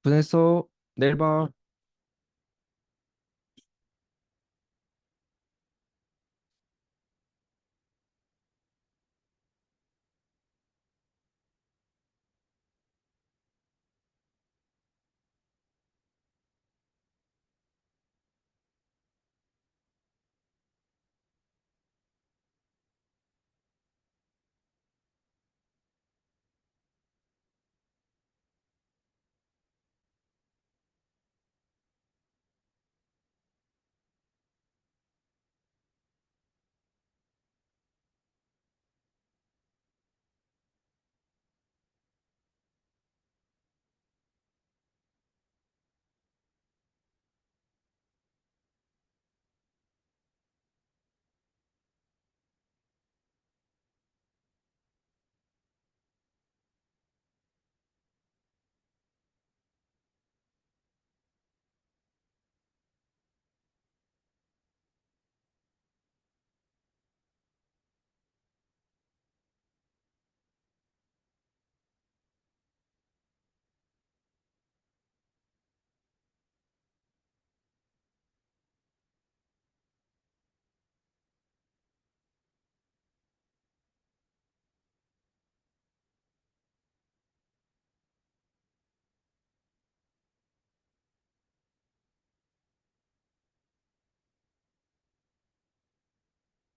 보냈어. 내일 봐.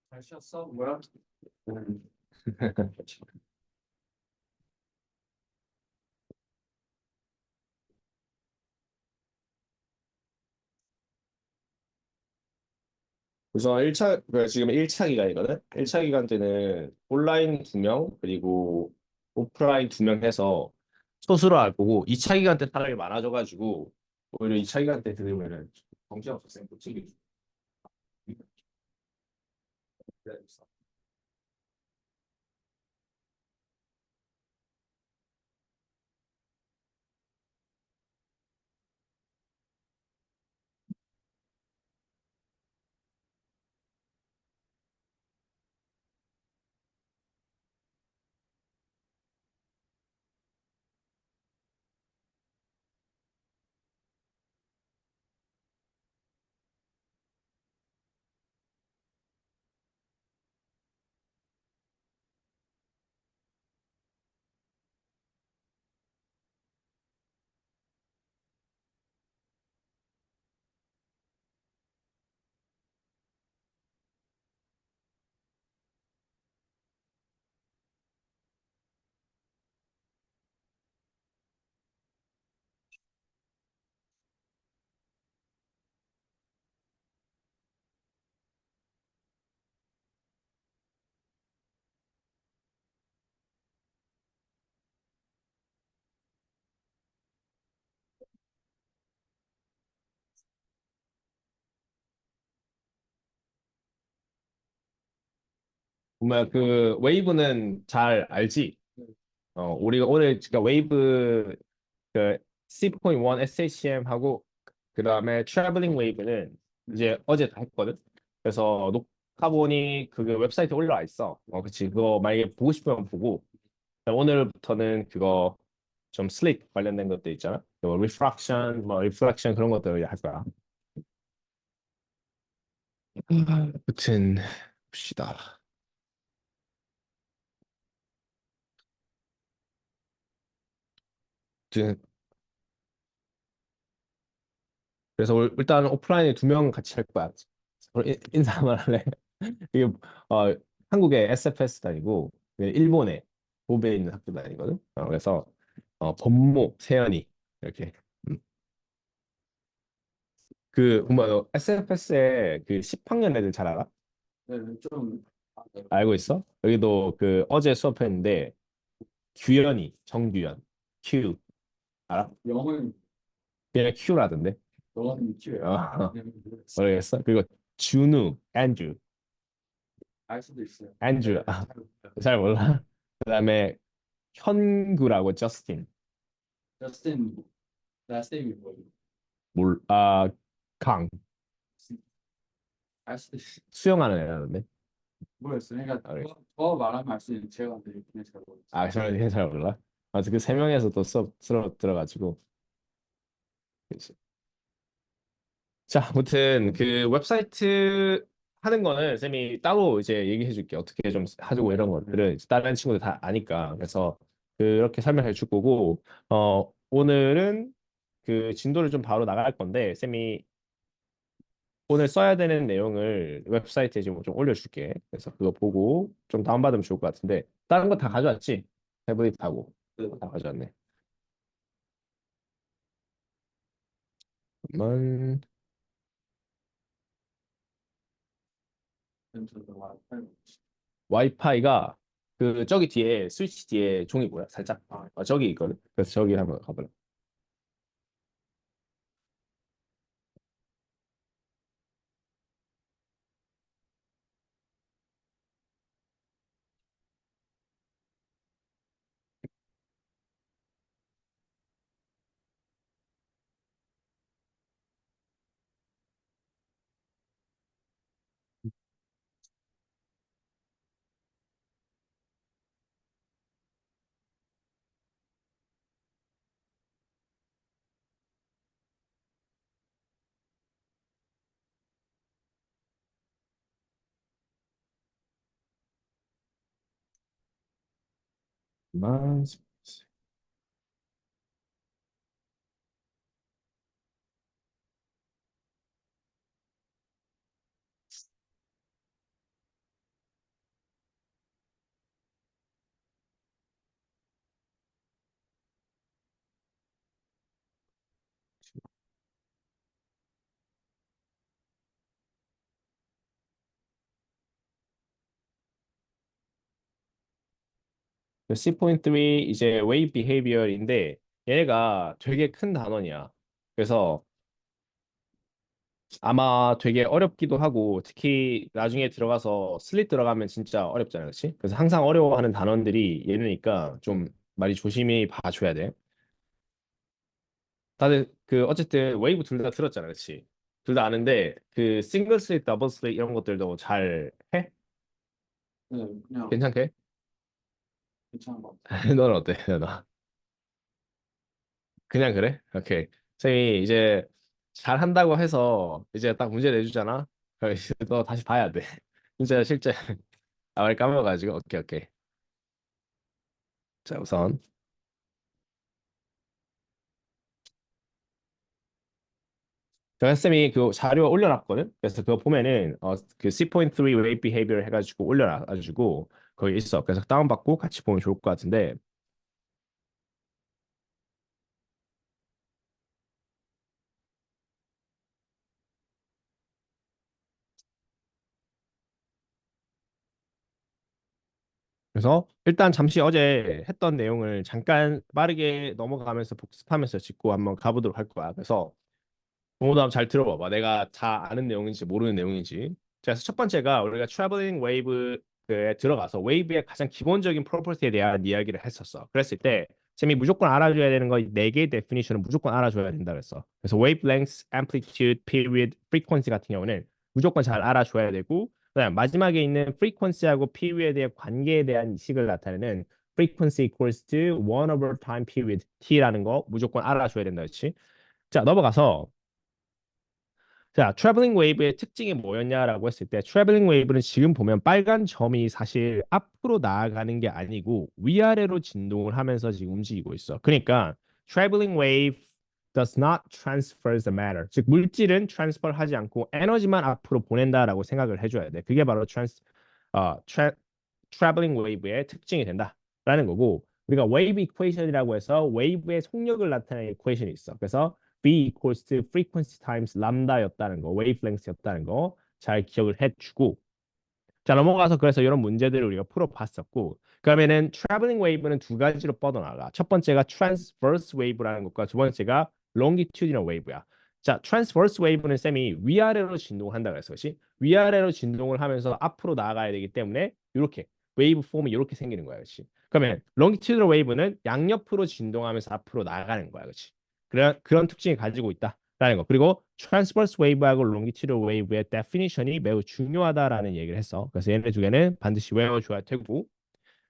잘 쉬었어? 뭐야? 음. 우선 1차, 지금 1차 기간이거든? 1차 기간 때는 온라인 2명, 그리고 오프라인 2명 해서 소수로 할 거고, 2차 기간 때 사람이 많아져가지고, 오히려 2차 기간 때 들으면은 정신없어, 쌤. 정말 그 웨이브는 잘 알지? 우리가 오늘 그러니까 웨이브 그 C.1 SHM 하고 그 다음에 트래블링 웨이브는 이제 어제 다 했거든. 그래서 녹화본이 그 웹사이트에 올라와 있어. 그치. 그거 만약에 보고 싶으면 보고 오늘부터는 그거 좀 슬립 관련된 것들 있잖아. 뭐 리프렉션, 뭐 리플렉션 그런 것들 할 거야. 아무튼 봅시다. 아무튼 그래서 일단 오프라인에 2명 같이 할 거야. 서로 인사만 할래? 이게 어, 한국의 SFS 다니고 일본에 고베에 있는 학교 다니거든. 그래서 법모, 세연이 이렇게 뭐 SFS에 그 10학년 애들 잘 알아? 네, 좀 네. 알고 있어? 여기도 그 어제 수업했는데 규현이 정규현 Q 알아? 영어는 그냥 Q라던데. 영어는 키워요. 어, 그냥 모르겠어. 모르겠어. 그리고 준우, 앤드류, 알 수도 있어요. 앤드류 네, 잘 몰라요. 잘 몰라. 그다음에 현구라고 저스틴 저스틴 라스트 네임이 뭐예요? 강 알 수도 있어요. 수영하는 애라는데. 모르겠어요. 그러니까 아, 그래. 더 말하면 알 수 있는 제가 근데 그냥 잘 모르겠어요. 저는 잘 몰라. 아무튼 그 3명에서 또 수업 들어가지고 그치. 자, 아무튼 그 웹사이트 하는 거는 쌤이 따로 이제 얘기해 줄게. 어떻게 좀 하고 이런 것들은 이제 다른 친구들 다 아니까. 그래서 그렇게 설명해 줄 거고, 오늘은 그 진도를 좀 바로 나갈 건데, 쌤이 오늘 써야 되는 내용을 웹사이트에 좀 올려줄게. 그래서 그거 보고 좀 다운받으면 좋을 것 같은데, 다른 거 다 가져왔지? 태블릿하고. 다 가져왔네. 그러면 렌즈도 와이파이. 와이파이가 그 저기 뒤에 스위치 뒤에 종이 보여 살짝 저기 있거든 그래서 저기 한번 가보라 만 C.3 이제 Wave Behavior인데 얘가 되게 큰 단원이야 그래서 아마 되게 어렵기도 하고 특히 나중에 들어가서 슬릿 들어가면 진짜 어렵잖아 그렇지? 그래서 항상 어려워하는 단원들이 얘네니까 좀 많이 조심히 봐줘야 돼 다들 그 어쨌든 웨이브 둘 다 들었잖아, 그렇지? 둘 다 아는데 그 싱글 슬릿, 더블 슬릿 이런 것들도 잘 해? 네, 그냥 괜찮게? 괜찮은 것 같아요. 너는 어때? 너 그냥 그래? 오케이. 쌤이 이제 잘 한다고 해서 이제 딱 문제 내주잖아. 그럼 이제 너 다시 봐야 돼. 진짜 실제 말 까먹어가지고 오케이 오케이. 자 우선 제가 쌤이 그 자료 올려놨거든. 그래서 그거 보면은 그 C.3 Wave Behavior 해가지고 올려놔가지고 거기 있어. 그래서 다운받고 같이 보면 좋을 것 같은데. 그래서 일단 잠시 어제 했던 내용을 잠깐 빠르게 넘어가면서 복습하면서 짚고 한번 가보도록 할 거야. 그래서 모두 한번 잘 들어봐봐. 내가 다 아는 내용인지 모르는 내용인지. 자, 그래서 첫 번째가 우리가 트래블링 웨이브에 들어가서 웨이브의 가장 기본적인 프로퍼티에 대한 이야기를 했었어. 그랬을 때 쌤이 무조건 알아줘야 되는 거 네 개의 데피니션을 무조건 알아줘야 된다 그랬어. 그래서 wave length, amplitude, period, frequency 같은 경우는 무조건 잘 알아줘야 되고 그다음 마지막에 있는 frequency하고 period의 관계에 대한 식을 나타내는 frequency equals to 1 over time period t라는 거 무조건 알아줘야 된다 그렇지? 자, 넘어가서 자, 트래블링 웨이브의 특징이 뭐였냐라고 했을 때 트래블링 웨이브는 지금 보면 빨간 점이 사실 앞으로 나아가는 게 아니고 위아래로 진동을 하면서 지금 움직이고 있어. 그러니까 traveling wave does not transfer the matter. 즉 물질은 트랜스퍼를 하지 않고 에너지만 앞으로 보낸다라고 생각을 해줘야 돼. 그게 바로 traveling wave의 특징이 된다라는 거고 우리가 wave equation이라고 해서 wave의 속력을 나타내는 equation이 있어. 그래서 V equals to frequency times 람다였다는 거, wavelength였다는 거 잘 기억을 해주고 자 넘어가서 그래서 이런 문제들을 우리가 풀어봤었고 그러면은 traveling wave는 두 가지로 뻗어나가 첫 번째가 transverse wave라는 것과 두 번째가 longitudinal wave야 자 transverse wave는 쌤이 위아래로 진동을 한다 그래서 그렇지 위아래로 진동을 하면서 앞으로 나아가야 되기 때문에 이렇게 웨이브 폼이 이렇게 생기는 거야 그렇지 그러면 longitudinal wave는 양옆으로 진동하면서 앞으로 나아가는 거야 그렇지 그런 특징이 가지고 있다라는 거. 그리고 transverse wave하고 longitudinal wave의 definition이 매우 중요하다라는 얘기를 했어. 그래서 얘네 두 개는 반드시 외워줘야 되고.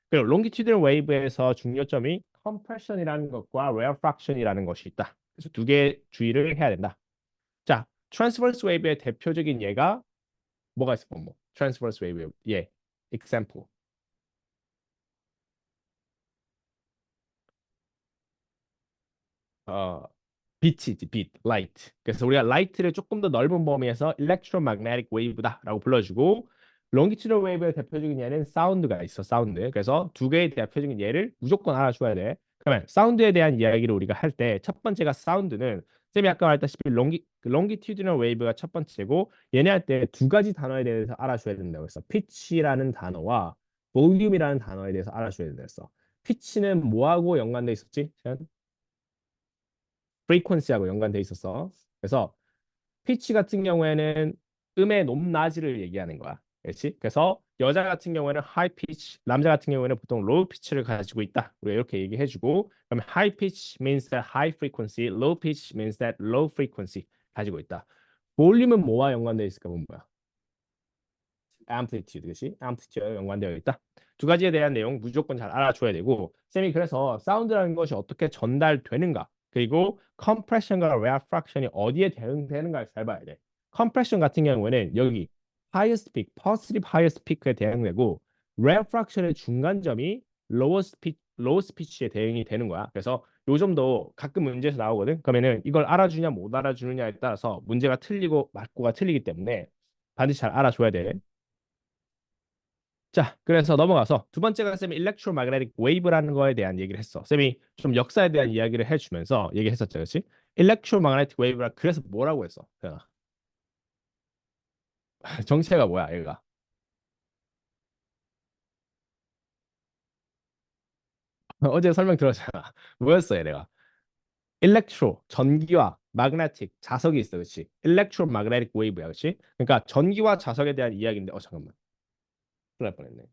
그리고 longitudinal wave에서 중요점이 compression이라는 것과 rarefraction이라는 것이 있다. 그래서 두 개 주의를 해야 된다. 자, 트랜스버스 웨이브의 대표적인 예가 뭐가 있어? 뭐 트랜스버스 웨이브 예, example. 어, 빛이지, 빛, light. 그래서 우리가 light를 조금 더 넓은 범위에서 electromagnetic wave다라고 불러주고 longitudinal wave의 대표적인 예는 사운드가 있어, 사운드. 그래서 두 개의 대표적인 예를 무조건 알아줘야 돼. 그러면 사운드에 대한 이야기를 우리가 할 때 첫 번째가 사운드는 쌤이 아까 말했다시피 longitudinal wave가 첫 번째고 얘네 할 때 두 가지 단어에 대해서 알아줘야 된다고 했어. pitch라는 단어와 volume이라는 단어에 대해서 알아줘야 된다고 했어. pitch는 뭐하고 연관돼 있었지? 프리퀀시하고 연관돼 있었어. 그래서 피치 같은 경우에는 음의 높낮이를 얘기하는 거야. 그렇지? 그래서 여자 같은 경우에는 하이 피치, 남자 같은 경우에는 보통 로우 피치를 가지고 있다. 우리가 이렇게 얘기해주고, 그러면 high pitch means that high frequency, low pitch means that low frequency 가지고 있다. 볼륨은 뭐와 연관돼 있을까 보면 뭐야? amplitude, 그렇지? amplitude와 연관되어 있다. 두 가지에 대한 내용 무조건 잘 알아줘야 되고, 쌤이 그래서 사운드라는 것이 어떻게 전달되는가, 그리고 컴프레션과 레프렉션이 어디에 대응되는가를 잘 봐야 돼. 컴프레션 같은 경우에는 여기 highest peak, positive highest peak에 대응되고, 레프렉션의 중간점이 lowest pitch에 대응이 되는 거야. 그래서 요 점도 가끔 문제에서 나오거든. 그러면은 이걸 알아주냐 못 알아주느냐에 따라서 문제가 틀리고 맞고가 틀리기 때문에 반드시 잘 알아줘야 돼. 자, 그래서 넘어가서 두 번째가 쌤이 electromagnetic wave라는 거에 대한 얘기를 했어. 쌤이 좀 역사에 대한 이야기를 해주면서 얘기했었죠, 그렇지? electromagnetic wave라 그래서 뭐라고 했어? 태연아? 정체가 뭐야, 얘가? 어제 설명 들었잖아. 뭐였어, 얘가? electro 전기와 magnetic 자석이 있어, 그렇지? electromagnetic wave야, 그렇지? 그러니까 전기와 자석에 대한 이야기인데, 잠깐만, 큰일 날 뻔했네.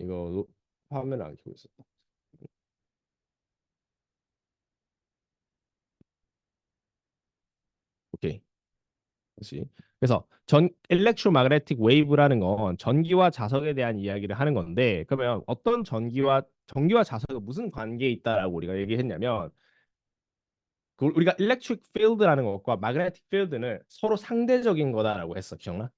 이거 화면을 안 켜고 있었다. 오케이. 그렇지. 그래서 전 일렉트로마그네틱 웨이브라는 건 전기와 자석에 대한 이야기를 하는 건데 그러면 어떤 전기와 자석이 무슨 관계에 있다라고 우리가 얘기했냐면 우리가 일렉트릭 필드라는 것과 마그네틱 필드는 서로 상대적인 거다라고 했어. 기억나?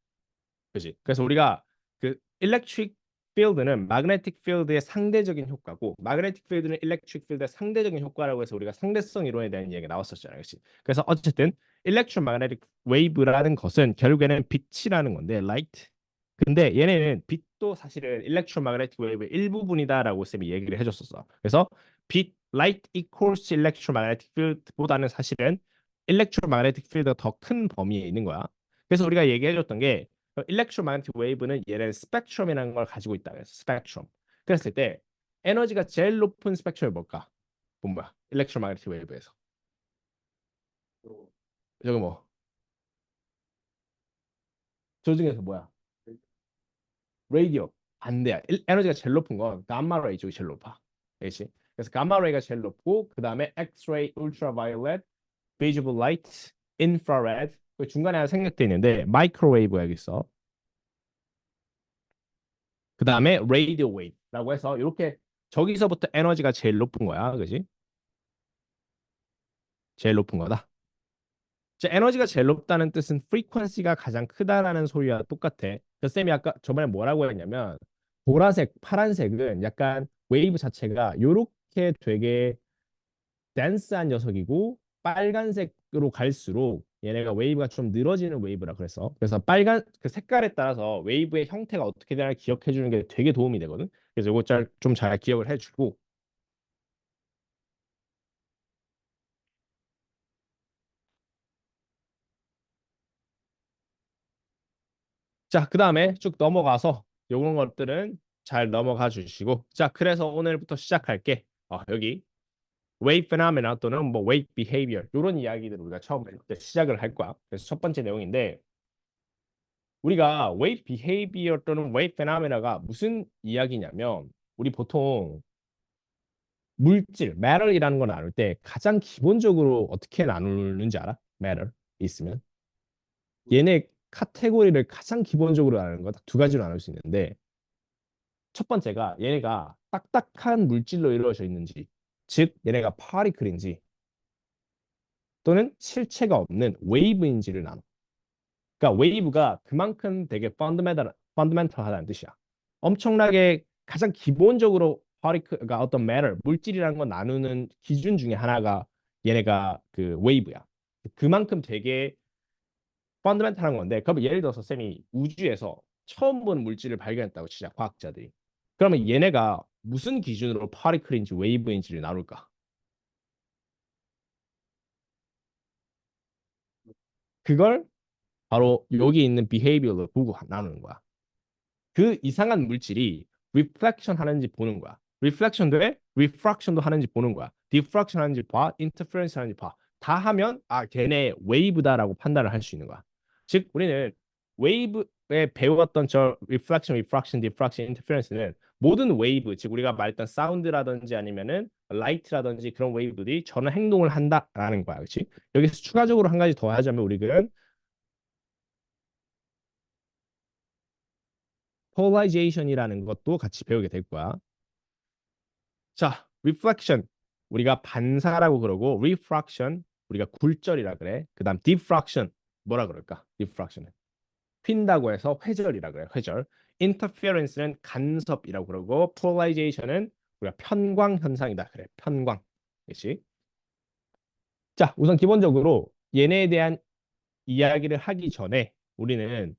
그지? 그래서 우리가 그 electric field는 magnetic field의 상대적인 효과고 magnetic field는 electric field의 상대적인 효과라고 해서 우리가 상대성 이론에 대한 이야기가 나왔었잖아요. 그렇지? 그래서 어쨌든 electromagnetic wave라는 것은 결국에는 빛이라는 건데 light. 근데 얘네는 빛도 사실은 electromagnetic wave의 일부분이다라고 쌤이 얘기를 해줬었어. 그래서 빛 light equals electromagnetic field보다는 사실은 electromagnetic field가 더 큰 범위에 있는 거야. 그래서 우리가 얘기해줬던 게 일렉트로마그네틱 웨이브는 얘는 스펙트럼이라는 걸 가지고 있다. 그래서 스펙트럼. 그랬을 때 에너지가 제일 높은 스펙트럼이 뭘까? 뭐야? 일렉트로마그네틱 웨이브에서. 저거 뭐? 저 중에서 뭐야? 라디오. 반대야. 에너지가 제일 높은 건 감마 레이 쪽이 제일 높아. 그렇지? 그래서 감마 레이가 제일 높고 그 다음에 엑스레이, 울트라바이올렛, 비지블 라이트, 인프라레드 그 중간에 하나 생략돼 있는데 마이크로웨이브가 여기 있어. 그 다음에 라디오 웨이브라고 해서 이렇게 저기서부터 에너지가 제일 높은 거야. 그지? 제일 높은 거다. 이제 에너지가 제일 높다는 뜻은 프리퀀시가 가장 크다라는 소리와 똑같아. 그래서 쌤이 아까 저번에 뭐라고 했냐면 보라색, 파란색은 약간 웨이브 자체가 요렇게 되게 댄스한 녀석이고 빨간색으로 갈수록 얘네가 웨이브가 좀 늘어지는 웨이브라 그래서 빨간 그 색깔에 따라서 웨이브의 형태가 어떻게 되나 기억해 주는 게 되게 도움이 되거든. 그래서 이거 좀 잘 기억을 해주고 자, 그 다음에 쭉 넘어가서 요런 것들은 잘 넘어가 주시고 자, 그래서 오늘부터 시작할게. 여기 wave phenomena 또는 뭐 wave behavior 이런 이야기들을 우리가 처음에 시작을 할 거야. 그래서 첫 번째 내용인데 우리가 wave behavior 또는 wave phenomena가 무슨 이야기냐면 우리 보통 물질, matter이라는 걸 나눌 때 가장 기본적으로 어떻게 나누는지 알아? matter 있으면 얘네 카테고리를 가장 기본적으로 나누는 거 딱 두 가지로 나눌 수 있는데 첫 번째가 얘네가 딱딱한 물질로 이루어져 있는지 즉 얘네가 파티클인지 또는 실체가 없는 웨이브인지를 나눠. 그러니까 웨이브가 그만큼 되게 펀더멘털하다는 뜻이야. 엄청나게 가장 기본적으로 그러니까 어떤 matter, 물질이라는 건 나누는 기준 중에 하나가 얘네가 그 웨이브야. 그만큼 되게 펀더멘털한 건데, 그럼 예를 들어서 쌤이 우주에서 처음 본 물질을 발견했다고 치자, 과학자들이. 그러면 얘네가 무슨 기준으로 파리클인지 웨이브인지를 나눌까? 그걸 바로 여기 있는 behavior를 보고 나누는 거야. 그 이상한 물질이 reflection 하는지 보는 거야. reflection도 해, refraction도 하는지 보는 거야. diffraction 하는지 봐, interference 하는지 봐. 다 하면 아 걔네 웨이브다라고 판단을 할 수 있는 거야. 즉 우리는 웨이브에 배웠던 저 reflection, refraction, diffraction, interference는 모든 웨이브, 즉 우리가 말했던 사운드라든지 아니면은 라이트라든지 그런 웨이브들이 저런 행동을 한다라는 거야, 그렇지? 여기서 추가적으로 한 가지 더 하자면 우리는 polarization이라는 것도 같이 배우게 될 거야. 자, reflection 우리가 반사라고 그러고 refraction 우리가 굴절이라 그래. 그다음 diffraction 뭐라 그럴까? diffraction은 휜다고 해서 회절이라 그래. 회절. interference는 간섭이라고 그러고 polarization은 우리가 편광 현상이다 그래. 편광. 그렇지? 자, 우선 기본적으로 얘네에 대한 이야기를 하기 전에 우리는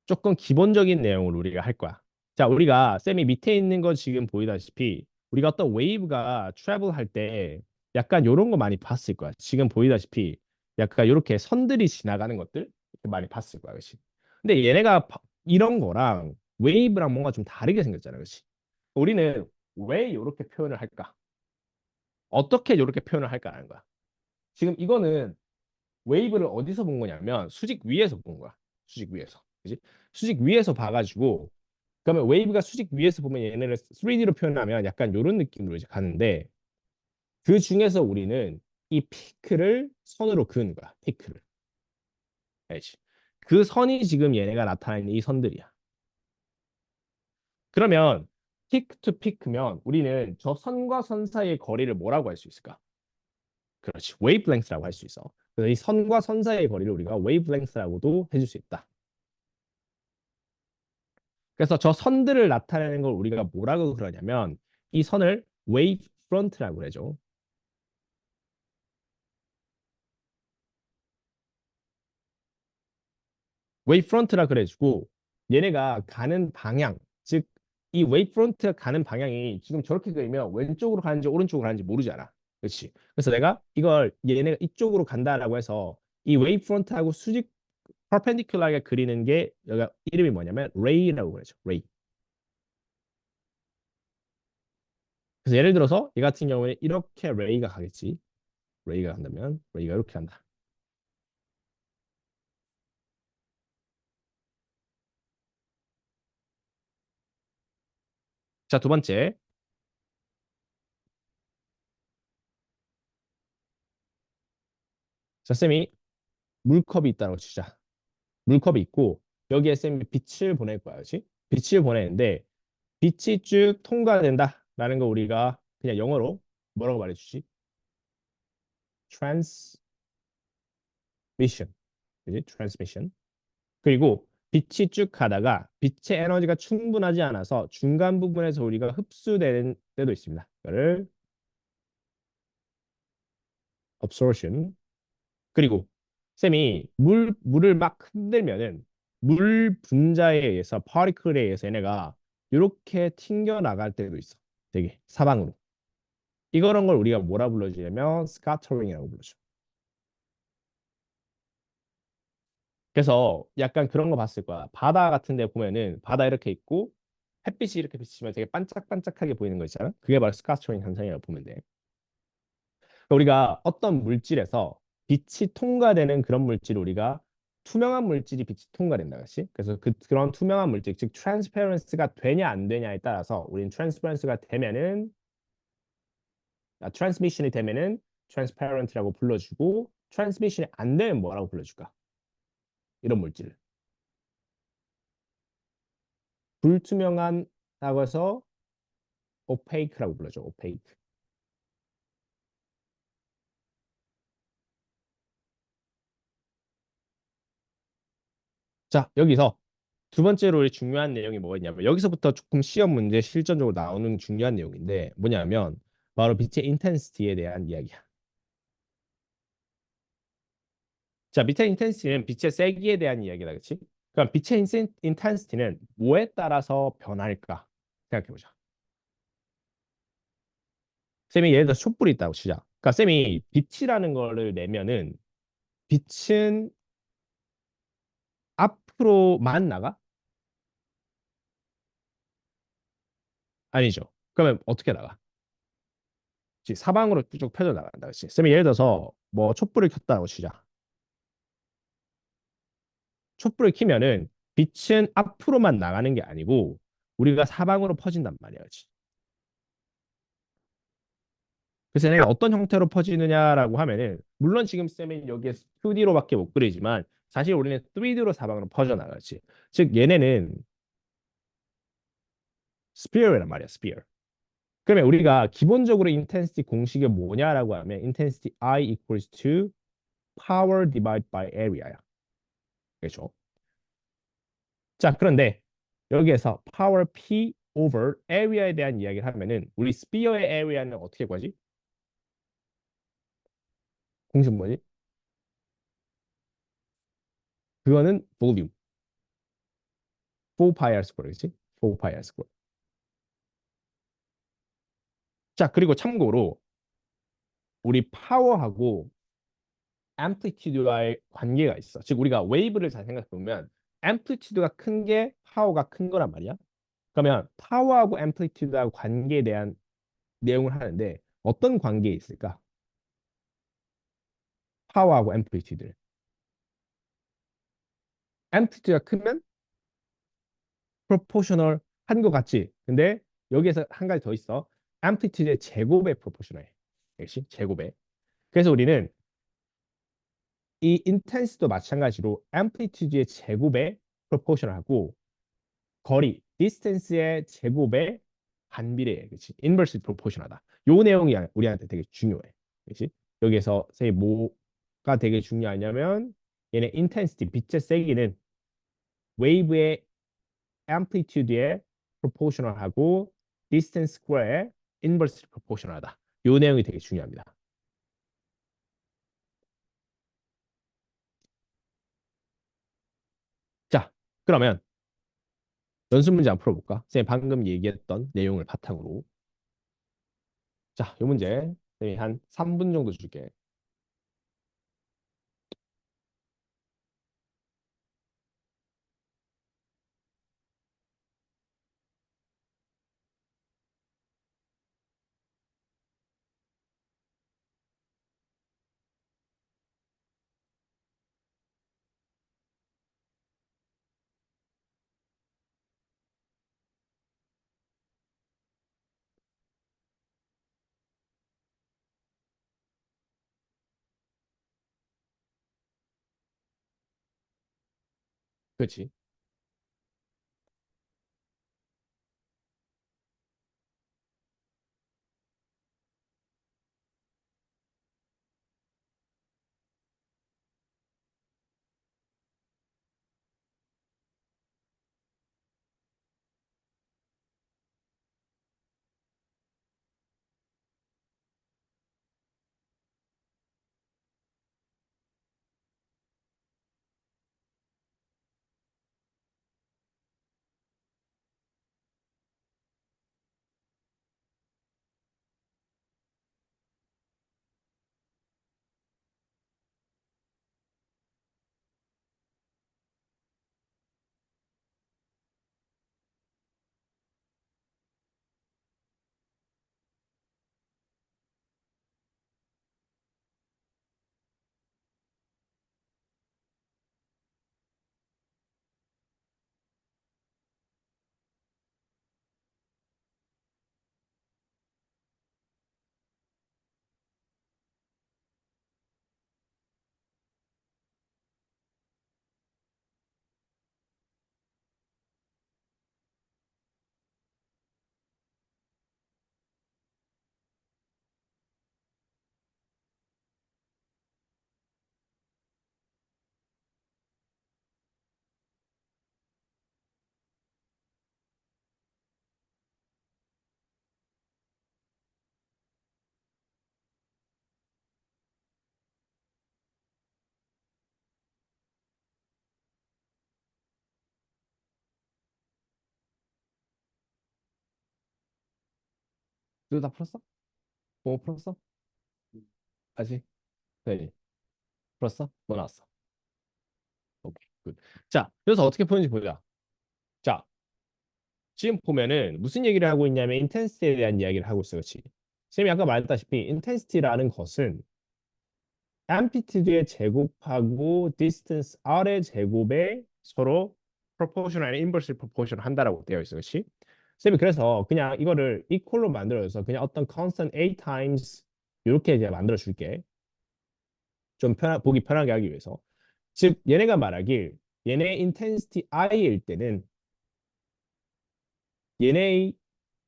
조금 기본적인 내용을 우리가 할 거야. 자, 우리가 쌤이 밑에 있는 거 지금 보이다시피 우리가 어떤 웨이브가 트래블 할 때 약간 요런 거 많이 봤을 거야. 지금 보이다시피 약간 요렇게 선들이 지나가는 것들 이렇게 많이 봤을 거야. 그렇지? 근데 얘네가 이런 거랑 웨이브랑 뭔가 좀 다르게 생겼잖아. 그렇지? 우리는 왜 요렇게 표현을 할까? 어떻게 요렇게 표현을 할까라는 거야. 지금 이거는 웨이브를 어디서 본 거냐면 수직 위에서 본 거야. 수직 위에서. 그지? 수직 위에서 봐가지고 그러면 웨이브가 수직 위에서 보면 얘네를 3D로 표현하면 약간 이런 느낌으로 이제 가는데 그 중에서 우리는 이 피크를 선으로 그은 거야. 피크를. 알지? 그 선이 지금 얘네가 나타내는 이 선들이야. 그러면 피크 투 피크면 우리는 저 선과 선 사이의 거리를 뭐라고 할 수 있을까? 그렇지. 웨이브랭스라고 할 수 있어. 그래서 이 선과 선 사이의 거리를 우리가 웨이브랭스라고도 해줄 수 있다. 그래서 저 선들을 나타내는 걸 우리가 뭐라고 그러냐면 이 선을 웨이브 프론트라고 그러죠. 웨이프런트라 그래가지고 얘네가 가는 방향, 즉 이 웨이프런트가 가는 방향이 지금 저렇게 그리면 왼쪽으로 가는지 오른쪽으로 가는지 모르잖아. 그렇지? 그래서 내가 이걸 얘네가 이쪽으로 간다라고 해서 이 웨이프런트하고 수직 퍼펜디큘러하게 그리는 게 여기가 이름이 뭐냐면 레이라고 그러죠. 레이. 그래서 예를 들어서 얘 같은 경우에 이렇게 레이가 가겠지. 레이가 간다면 레이가 이렇게 간다. 자, 두 번째. 자, 쌤이 물컵이 있다고 치자. 물컵이 있고 여기에 쌤이 빛을 보낼 거야, 그렇지? 빛을 보내는데 빛이 쭉 통과된다라는 거 우리가 그냥 영어로 뭐라고 말해주지? transmission, 그지? transmission. 그리고 빛이 쭉 가다가 빛의 에너지가 충분하지 않아서 중간 부분에서 우리가 흡수되는 때도 있습니다. 이거를 absorption. 그리고 쌤이 물을 막 흔들면은 물 분자에 의해서 파티클에 의해서 얘네가 이렇게 튕겨 나갈 때도 있어. 되게 사방으로. 이런 걸 우리가 뭐라 불러주냐면 스카터링이라고 불러줘. 그래서 약간 그런 거 봤을 거야. 바다 같은 데 보면은 바다 이렇게 있고 햇빛이 이렇게 비치면 되게 반짝반짝하게 보이는 거 있잖아. 그게 바로 스카터링 현상이라고 보면 돼. 그러니까 우리가 어떤 물질에서 빛이 통과되는 그런 물질을 우리가 투명한 물질이 빛이 통과된다, 그렇지? 그래서 그런 투명한 물질, 즉 트랜스페런스가 되냐 안 되냐에 따라서 우리는 트랜스페런스가 되면은 트랜스미션이 되면은 트랜스페런트라고 불러주고 트랜스미션이 안 되면 뭐라고 불러줄까? 이런 물질을 불투명한다고 해서 opaque라고 불러줘. opaque. 자, 여기서 두 번째로 우리 중요한 내용이 뭐였냐면 여기서부터 조금 시험 문제 실전적으로 나오는 중요한 내용인데 뭐냐면 바로 빛의 인텐시티에 대한 이야기야. 자, 빛의 인텐시티는 빛의 세기에 대한 이야기다, 그렇지? 그럼 빛의 인텐시티는 뭐에 따라서 변할까? 생각해보자. 쌤이 예를 들어 촛불이 있다고 치자. 그러니까 쌤이 빛이라는 거를 내면은 빛은 앞으로만 나가? 아니죠. 그러면 어떻게 나가? 그치? 사방으로 쭉 펴져 나간다. 그렇지? 쌤이 예를 들어서 뭐 촛불을 켰다고 치자. 촛불을 켜면은 빛은 앞으로만 나가는 게 아니고 우리가 사방으로 퍼진단 말이야. 그렇지? 그래서 내가 어떤 형태로 퍼지느냐라고 하면은 물론 지금 쌤은 여기에 2D로밖에 못 그리지만 사실 우리는 3D로 사방으로 퍼져 나가지. 즉 얘네는 스피어란 말이야, 스피어. 그러면 우리가 기본적으로 intensity 공식이 뭐냐라고 하면 intensity I equals to power divided by area야. 그렇죠? 자, 그런데 여기에서 power P over area에 대한 이야기를 하면은 우리 스피어의 area는 어떻게 구하지? 공식 뭐지? 그거는 volume. 4 pi r square이지? 4 pi r square. 자, 그리고 참고로 우리 파워하고 amplitude와의 관계가 있어. 즉 우리가 웨이브를 잘 생각해 보면 amplitude가 큰 게 파워가 큰 거란 말이야. 그러면 파워하고 amplitude하고 관계에 대한 내용을 하는데 어떤 관계에 있을까? 파워하고 amplitude. amplitude가 크면 proportional 한 것 같지. 근데 여기에서 한 가지 더 있어. amplitude의 제곱에 proportional 해. 역시 제곱에. 그래서 우리는 이 intensity도 마찬가지로 amplitude의 제곱에 proportional하고 거리, distance의 제곱에 반비례해. 그렇지? inversely proportion하다. 요 내용이 우리한테 되게 중요해. 그렇지? 여기에서 세 뭐가 되게 중요하냐면 얘네 intensity, 빛의 세기는 wave의 amplitude에 proportional하고 distance square에 inversely proportional하다. 요 내용이 되게 중요합니다. 자, 그러면 연습 문제 한번 풀어볼까? 쌤이 방금 얘기했던 내용을 바탕으로. 자, 이 문제 쌤이 한 3분 정도 줄게. 그렇지? 너다 풀었어? 뭐 풀었어? 아직? 네. 풀었어? 뭐 나왔어? 오케이, 굿. 자, 그래서 어떻게 푸는지 보자. 자, 지금 보면은 무슨 얘기를 하고 있냐면 인텐시티에 대한 이야기를 하고 있어, 그렇지? 쌤이 아까 말했다시피 인텐시티라는 것은 amplitude의 제곱하고 distance r의 제곱에 서로 proportional and inversely proportional 한다라고 되어 있어, 그렇지? 쌤이 그래서 그냥 이거를 equal로 만들어서 그냥 어떤 constant a times 이렇게 이제 만들어 줄게. 좀 보기 편하게 하기 위해서. 즉 얘네가 말하길 얘네 intensity i일 때는 얘네의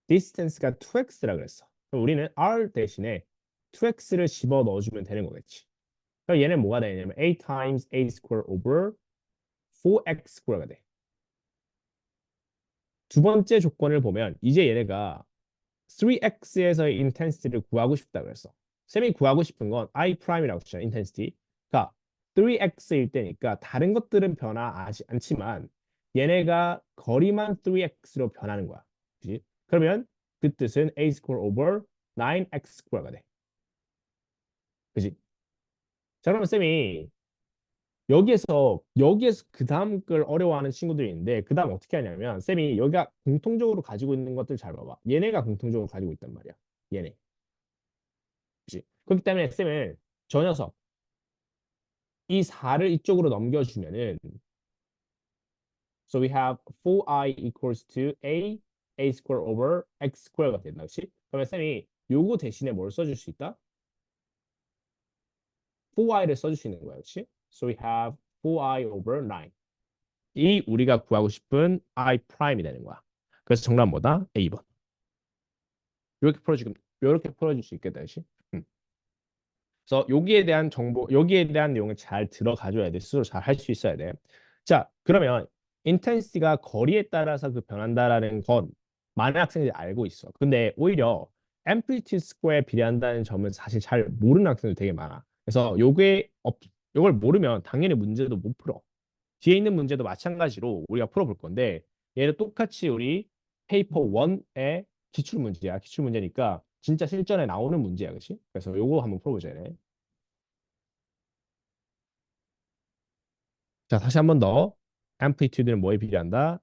distance가 2x라 그랬어. 그럼 우리는 r 대신에 2x를 집어 넣어주면 되는 거겠지. 그럼 얘는 뭐가 되냐면 a times a square over 4x square가 돼. 두 번째 조건을 보면 이제 얘네가 3x에서의 인텐시티를 구하고 싶다 그랬어. 쌤이 구하고 싶은 건 i 프라임이라고 했잖아. 인텐시티. 그러니까 3x일 때니까 다른 것들은 변하지 않지만 얘네가 거리만 3x로 변하는 거야. 그치? 그러면 그 뜻은 a square over 9x square가 돼. 그지? 자, 그러면 쌤이 여기에서 그 다음 걸 어려워하는 친구들이 있는데 그 다음 어떻게 하냐면 쌤이 여기가 공통적으로 가지고 있는 것들 잘 봐봐. 얘네가 공통적으로 가지고 있단 말이야. 얘네. 그치? 그렇기 때문에 쌤은 저 녀석 이 4를 이쪽으로 넘겨주면은 so we have 4i equals to a square over x square가 된다. 그치? 그러면 쌤이 요거 대신에 뭘 써줄 수 있다? 4i를 써줄 수 있는 거야. 그치? So we have 4i over 9. 이 우리가 구하고 싶은 i 프라임이 되는 거야. 그래서 정답은 뭐다? A번. 이렇게 풀어줄 수 있겠다, 그치? 그래서 여기에 대한 정보, 여기에 대한 내용을 잘 들어가줘야 돼. 스스로 잘 할 수 있어야 돼. 자, 그러면 인텐시티가 거리에 따라서 그 변한다라는 건 많은 학생들이 알고 있어. 근데 오히려 앰플리튜드 스퀘어에 비례한다는 점은 사실 잘 모르는 학생들 되게 많아. 그래서 요걸 모르면 당연히 문제도 못 풀어. 뒤에 있는 문제도 마찬가지로 우리가 풀어볼 건데 얘는 똑같이 우리 페이퍼 1의 기출 문제야. 기출 문제니까 진짜 실전에 나오는 문제야, 그렇지? 그래서 요거 한번 풀어보자. 얘네. 자, 다시 한번 더. amplitude는 뭐에 비례한다?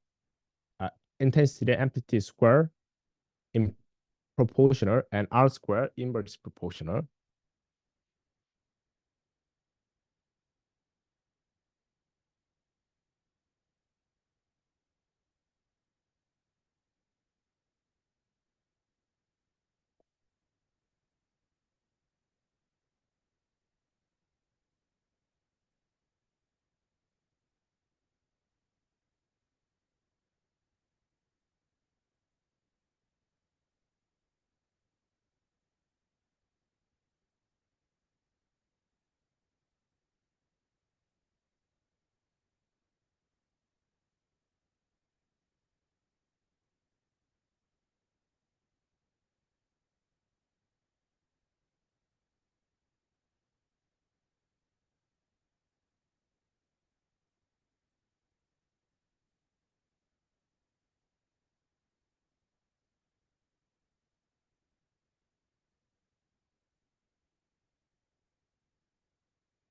아, intensity의 amplitude square in proportional and r square inverse proportional.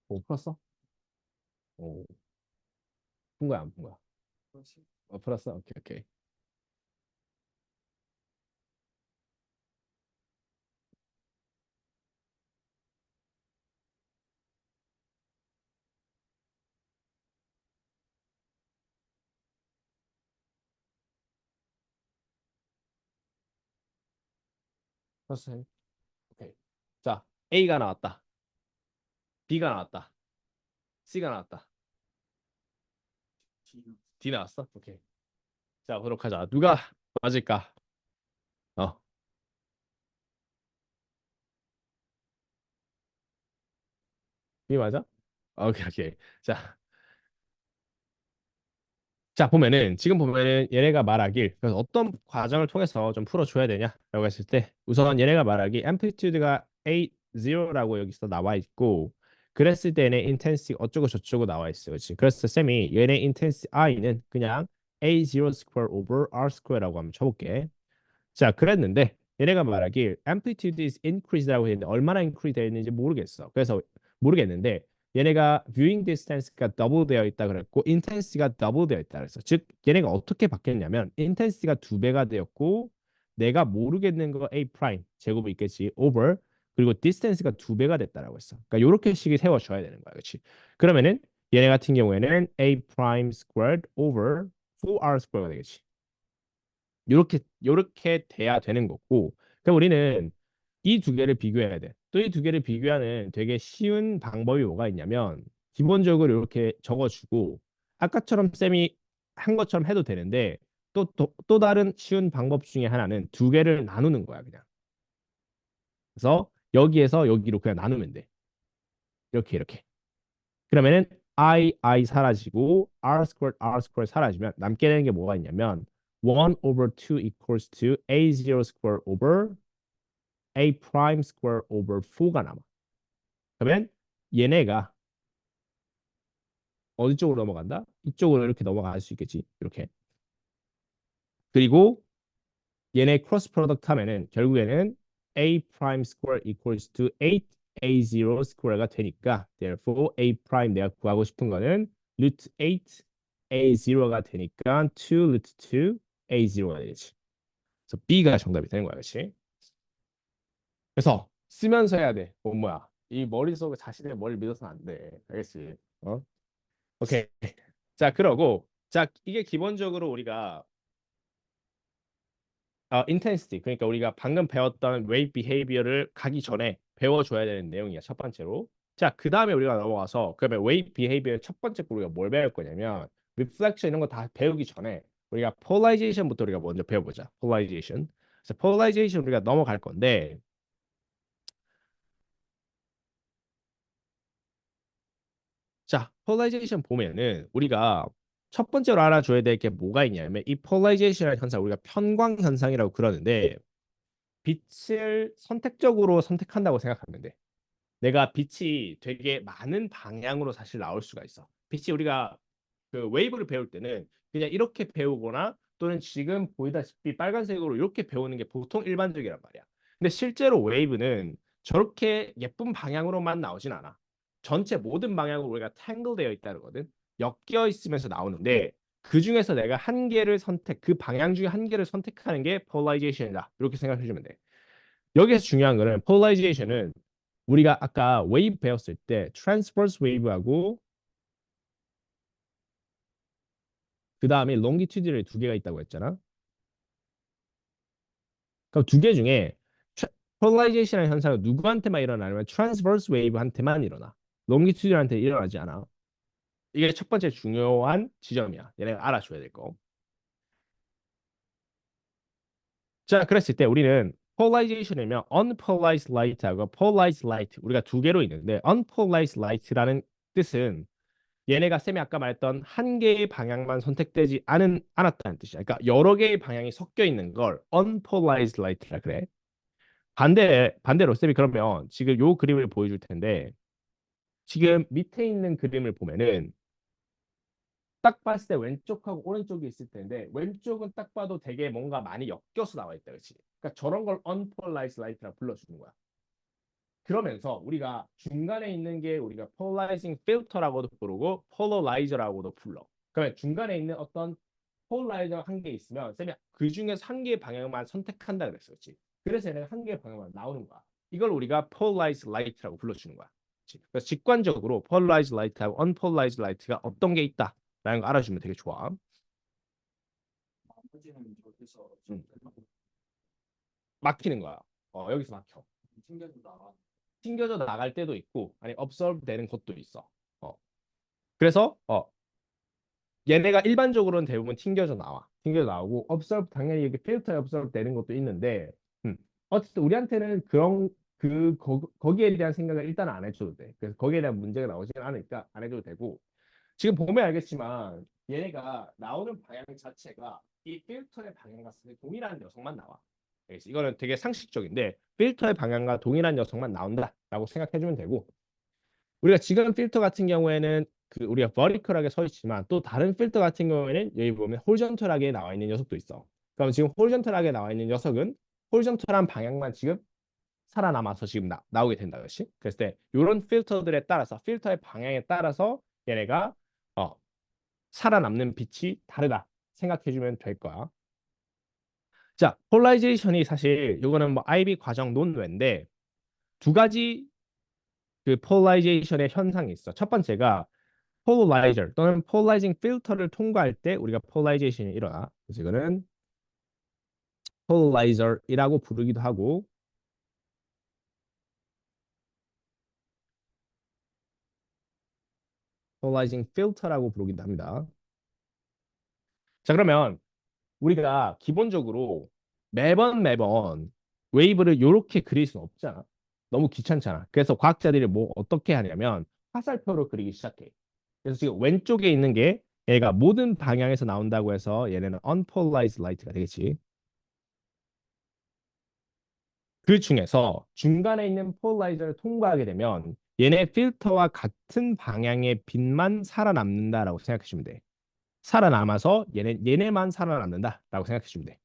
오, 풀었어? 오, 푼 거야, 안 푼 거야? 그렇지. 풀었어? 오케이, 오케이. 풀었어. 오케이. 자, A가 나왔다. B가 나왔다. C가 나왔다. D가 D 나왔어? 오케이. 자, 보도록 하자. 누가 맞을까? 어, B 맞아? 오케이, 오케이. 자, 보면은 지금 보면은 얘네가 말하길 그래서 어떤 과정을 통해서 좀 풀어줘야 되냐라고 했을 때 우선 얘네가 말하기 amplitude가 A0라고 여기서 나와 있고 그랬을 때 얘네 intensity 어쩌고 저쩌고 나와 있어, 그렇지? 그래서 쌤이 얘네 intensity I는 그냥 A0 square over R square라고 한번 쳐볼게. 자, 그랬는데 얘네가 말하길 amplitude is increased라고 했는데 얼마나 increase 되어 있는지 모르겠어. 그래서 모르겠는데 얘네가 viewing distance가 double 되어 있다 그랬고 intensity가 double 되어 있다 그랬어. 즉 얘네가 어떻게 바뀌었냐면 intensity가 2배가 되었고 내가 모르겠는 거 a 프라임 제곱이 있겠지 over 그리고 distance가 2배가 됐다라고 했어. 그러니까 이렇게 식이 세워줘야 되는 거야, 그렇지? 그러면은 얘네 같은 경우에는 a prime squared over 4r squared가 되겠지. 요렇게 돼야 되는 거고. 그럼 우리는 이 두 개를 비교해야 돼. 또 이 두 개를 비교하는 되게 쉬운 방법이 뭐가 있냐면 기본적으로 이렇게 적어주고 아까처럼 쌤이 한 것처럼 해도 되는데 또 다른 쉬운 방법 중에 하나는 두 개를 나누는 거야, 그냥. 그래서 여기에서 여기로 그냥 나누면 돼. 이렇게. 그러면은 I 사라지고 R square 사라지면 남게 되는 게 뭐가 있냐면 1 over 2 equals to A0 square over A prime square over 4가 남아. 그러면 얘네가 어디 쪽으로 넘어간다? 이쪽으로 이렇게 넘어갈 수 있겠지. 이렇게. 그리고 얘네 크로스 프로덕트 하면은 결국에는 A prime square equals to 8 A0 square가 되니까 therefore A prime 내가 구하고 싶은 거는 root 8 A0가 되니까 2 root 2 A0가 되겠지. 그래서 B가 정답이 되는 거야, 그렇지? 그래서 쓰면서 해야 돼. 뭐야? 이 머릿속에 자신의 머리를 믿어서는 안 돼. 알겠지? 어? 오케이. 자, 그러고 자, 이게 기본적으로 우리가 intensity 그러니까 우리가 방금 배웠던 wave behavior를 가기 전에 배워줘야 되는 내용이야. 첫 번째로. 자, 그 다음에 우리가 넘어가서 그러면 wave behavior 첫 번째 거 우리가 뭘 배울 거냐면 reflection 이런 거 다 배우기 전에 우리가 polarization부터 우리가 먼저 배워보자. polarization. 그래서 polarization 우리가 넘어갈 건데 자, 폴라리제이션 보면은 우리가 첫 번째로 알아줘야 될 게 뭐가 있냐면 이 폴라리제이션 현상 우리가 편광 현상이라고 그러는데 빛을 선택적으로 선택한다고 생각하면 돼. 내가 빛이 되게 많은 방향으로 사실 나올 수가 있어. 빛이 우리가 그 웨이브를 배울 때는 그냥 이렇게 배우거나 또는 지금 보이다시피 빨간색으로 이렇게 배우는 게 보통 일반적이란 말이야. 근데 실제로 웨이브는 저렇게 예쁜 방향으로만 나오진 않아. 전체 모든 방향으로 우리가 탱글 되어 있다는 거든. 엮여 있으면서 나오는데 그 중에서 내가 한 개를 그 방향 중에 한 개를 선택하는 게 폴라리제이션이다. 이렇게 생각해 주면 돼. 여기서 중요한 거는 폴라리제이션은 우리가 아까 웨이브 배웠을 때 트랜스버스 웨이브하고 그 다음에 롱기튜드를 두 개가 있다고 했잖아. 그럼 두 개 중에 폴라리제이션의 현상은 누구한테만 일어나냐면 트랜스버스 웨이브한테만 일어나. 롱기튜드한테 일어나지 않아. 이게 첫 번째 중요한 지점이야. 얘네가 알아줘야 될 거. 자, 그랬을 때 우리는 폴라리제이션이면 unpolarized light하고 polarized light 우리가 두 개로 있는데 unpolarized light라는 뜻은 얘네가 쌤이 아까 말했던 한 개의 방향만 선택되지 않았다는 뜻이야. 그러니까 여러 개의 방향이 섞여 있는 걸 unpolarized light라 그래. 반대로 쌤이 그러면 지금 요 그림을 보여줄 텐데 지금 밑에 있는 그림을 보면은 딱 봤을 때 왼쪽하고 오른쪽이 있을 텐데 왼쪽은 딱 봐도 되게 뭔가 많이 엮여서 나와 있다, 그렇지? 그러니까 저런 걸 unpolarized light라 불러주는 거야. 그러면서 우리가 중간에 있는 게 우리가 polarizing filter라고도 부르고 polarizer라고도 불러. 그러면 중간에 있는 어떤 폴라이저 한 개 있으면 쌤이 그 중에서 한 개의 방향만 선택한다 그랬어, 그렇지? 그래서 얘네가 한 개의 방향만 나오는 거야. 이걸 우리가 polarized light라고 불러주는 거야. 그렇지? 그래서 직관적으로 polarized light하고 unpolarized light가 어떤 게 있다라는 거 알아주면 되게 좋아. 나머지는 저기서 음. 막히는 거야. 여기서 막혀. 튕겨서 나가. 튕겨져 나갈 때도 있고, 아니 observe 되는 것도 있어. 그래서 얘네가 일반적으로는 대부분 튕겨져 나와. 튕겨져 나오고 observe 당연히 이게 필터에 observe 되는 것도 있는데 어쨌든 우리한테는 거기에 대한 생각을 일단 안 해줘도 돼. 그래서 거기에 대한 문제가 나오지는 않으니까 안 해줘도 되고 지금 보면 알겠지만 얘네가 나오는 방향 자체가 이 필터의 방향과 동일한 녀석만 나와. 알겠지? 이거는 되게 상식적인데 필터의 방향과 동일한 녀석만 나온다라고 생각해주면 되고 우리가 지금 필터 같은 경우에는 그 우리가 버티컬하게 서 있지만 또 다른 필터 같은 경우에는 여기 보면 홀리전털하게 나와 있는 녀석도 있어. 그럼 지금 홀리전털하게 나와 있는 녀석은 호리존털한 방향만 지금 살아남아서 지금 나오게 된다. 그렇지? 그랬을 때 이런 필터들에 따라서 필터의 방향에 따라서 얘네가 살아남는 빛이 다르다 생각해주면 될 거야. 자, 폴라리제이션이 사실 이거는 뭐 IB 과정 논외인데 두 가지 그 폴라리제이션의 현상이 있어. 첫 번째가 폴라이저 또는 폴라이징 필터를 통과할 때 우리가 폴라리제이션이 일어나. 그래서 이거는 폴라이저이라고 부르기도 하고 폴라이징 필터라고 부르기도 합니다. 자, 그러면 우리가 기본적으로 매번 웨이브를 이렇게 그릴 수는 없잖아. 너무 귀찮잖아. 그래서 과학자들이 뭐 어떻게 하냐면 화살표로 그리기 시작해. 그래서 지금 왼쪽에 있는 게 얘가 모든 방향에서 나온다고 해서 얘네는 unpolarized light가 되겠지. 그 중에서 중간에 있는 폴라이저를 통과하게 되면 얘네 필터와 같은 방향의 빛만 살아남는다라고 생각해 주면 돼. 살아남아서 얘네만 살아남는다라고 생각해 주면 돼.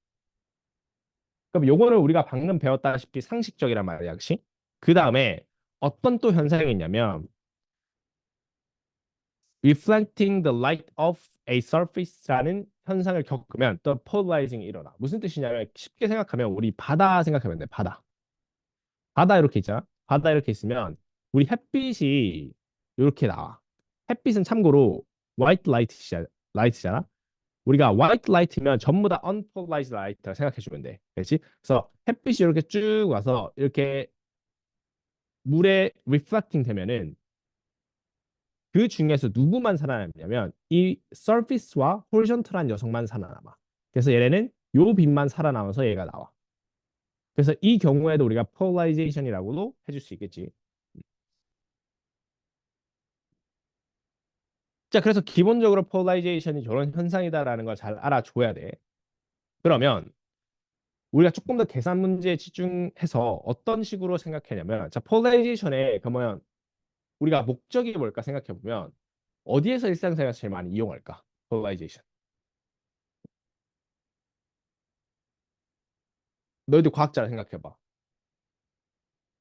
그럼 요거는 우리가 방금 배웠다시피 상식적이란 말이야, 역시. 그 다음에 어떤 또 현상이 있냐면 reflecting the light off a surface라는 현상을 겪으면 또 polarizing이 일어나. 무슨 뜻이냐면 쉽게 생각하면 우리 바다 생각하면 돼, 바다. 바다 이렇게 있잖아. 바다 이렇게 있으면 우리 햇빛이 이렇게 나와. 햇빛은 참고로 white light잖아. 우리가 white light면 전부 다 unpolarized light라고 생각해 주면 돼. 그렇지? 그래서 햇빛이 이렇게 쭉 와서 이렇게 물에 reflecting 되면은 그 중에서 누구만 살아남냐면 이 surface와 horizontal한 녀석만 살아남아. 그래서 얘네는 요 빛만 살아남아서 얘가 나와. 그래서 이 경우에도 우리가 polarization이라고도 해줄 수 있겠지. 자, 그래서 기본적으로 폴라리제이션이 저런 현상이다라는 걸 잘 알아줘야 돼. 그러면 우리가 조금 더 계산 문제에 집중해서 어떤 식으로 생각하냐면, 자, 폴라리제이션에 그러면 우리가 목적이 뭘까 생각해 보면 어디에서 일상생활에서 제일 많이 이용할까? 폴라리제이션. 너희들 과학자라 생각해 봐.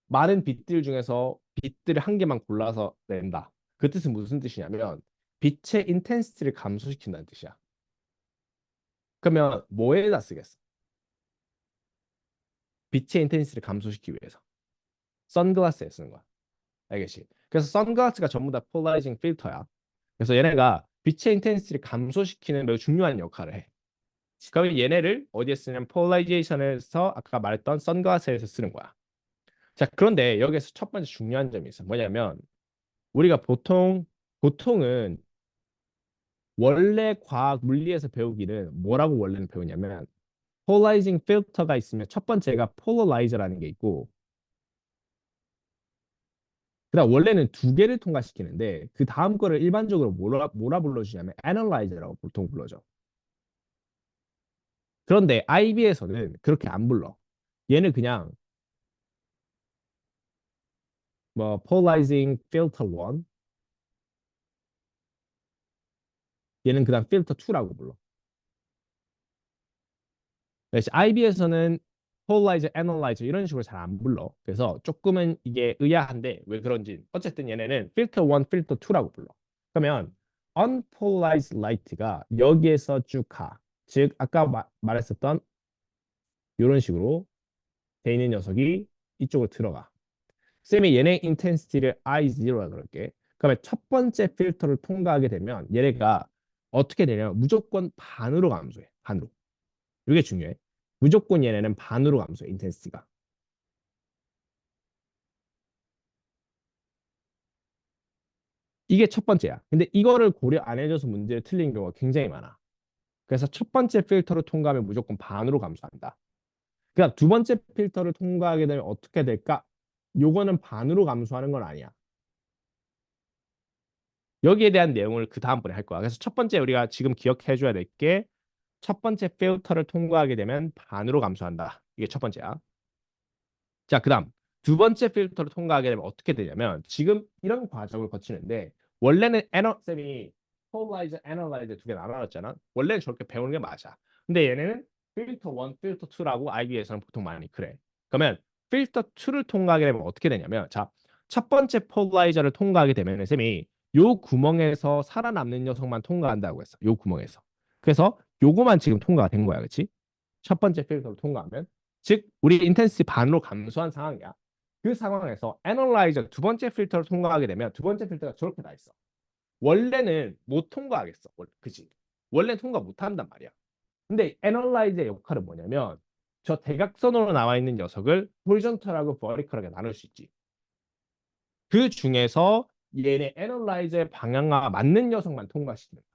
많은 빛들 중에서 빛들을 한 개만 골라서 낸다. 그 뜻은 무슨 뜻이냐면 빛의 인텐시티를 감소시킨다는 뜻이야. 그러면 뭐에다 쓰겠어? 빛의 인텐시티를 감소시키기 위해서. 선글라스에 쓰는 거야. 알겠지? 그래서 선글라스가 전부 다 폴라리징 필터야. 그래서 얘네가 빛의 인텐시티를 감소시키는 매우 중요한 역할을 해. 그러면 얘네를 어디에 쓰냐면 폴라리제이션에서 아까 말했던 선글라스에서 쓰는 거야. 자, 그런데 여기서 첫 번째 중요한 점이 있어. 뭐냐면 우리가 보통은 원래 과학 물리에서 배우기는 뭐라고 원래는 배우냐면 폴라리징 필터가 있으면 첫 번째가 폴라라이저라는 게 있고 그다음 원래는 두 개를 통과시키는데 그 다음 거를 일반적으로 뭐라 불러주냐면 애널라이저라고 보통 불러줘. 그런데 IB에서는 그렇게 안 불러. 얘는 그냥 뭐 polarizing filter 1, 얘는 그다음 filter 2라고 불러. 그래서 IB에서는 polarizer, analyzer 이런 식으로 잘 안 불러. 그래서 조금은 이게 의아한데 왜 그런지 어쨌든 얘네는 filter 1, filter 2라고 불러. 그러면 unpolarized light가 여기에서 쭉 가. 즉 아까 말했었던 이런 식으로 돼 있는 녀석이 이쪽으로 들어가. 쌤이 얘네 인텐시티를 I0라 그럴게. 그러면 첫 번째 필터를 통과하게 되면 얘네가 어떻게 되냐면 무조건 반으로 감소해. 반으로. 이게 중요해. 무조건 얘네는 반으로 감소해. 인텐시티가. 이게 첫 번째야. 근데 이거를 고려 안 해줘서 문제를 틀린 경우가 굉장히 많아. 그래서 첫 번째 필터를 통과하면 무조건 반으로 감소한다. 그러니까 두 번째 필터를 통과하게 되면 어떻게 될까? 요거는 반으로 감소하는 건 아니야. 여기에 대한 내용을 그 다음번에 할 거야. 그래서 첫 번째 우리가 지금 기억해 줘야 될 게 첫 번째 필터를 통과하게 되면 반으로 감소한다. 이게 첫 번째야. 자, 그다음 두 번째 필터를 통과하게 되면 어떻게 되냐면 지금 이런 과정을 거치는데 원래는 쌤이 폴라이저, 애널라이저 두 개 나눠놨잖아. 원래는 저렇게 배우는 게 맞아. 근데 얘네는 필터 1, 필터 2라고 IB에서는 보통 많이 그래. 그러면 필터 2를 통과하게 되면 어떻게 되냐면 자, 첫 번째 폴라이저를 통과하게 되면 쌤이 요 구멍에서 살아남는 녀석만 통과한다고 했어. 요 구멍에서. 그래서 요거만 지금 통과가 된 거야. 그렇지? 첫 번째 필터를 통과하면 즉 우리 인텐시티 반으로 감소한 상황이야. 그 상황에서 애널라이저 두 번째 필터를 통과하게 되면 두 번째 필터가 저렇게 나 있어. 원래는 못 통과하겠어. 그지? 원래 통과 못 한단 말이야. 근데 애널라이즈의 역할은 뭐냐면 저 대각선으로 나와 있는 녀석을 호리존털하고 버티컬하게 나눌 수 있지. 그 중에서 얘네 애널라이즈의 방향과 맞는 녀석만 통과시키는 거야.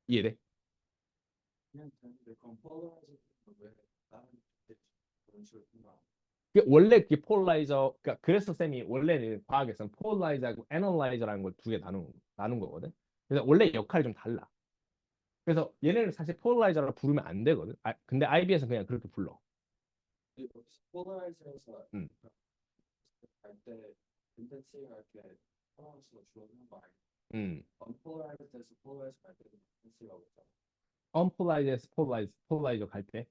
이해돼? 그냥 되는데 그럼 폴라라이즈는 왜 다른 그런 식으로 생각? 원래 그게 폴라이저, 그러니까 그래서 쌤이 원래는 과학에서는 폴라이저하고 애널라이저라는 걸 두 개 나눈 거거든. 그래서 원래 역할이 좀 달라. 그래서 얘네를 사실 폴라이저라고 부르면 안 되거든. 근데 IB에서는 그냥 그렇게 불러. 폴라라이즈에서 음. 갈때 인텐시티 할때 상황수가 줄어드는 거 아니야? 음. 언폴라라이즈에서 폴라라이즈 갈 때도 인텐시티가 오잖아. 언폴라이저에서 폴라이저 갈 때.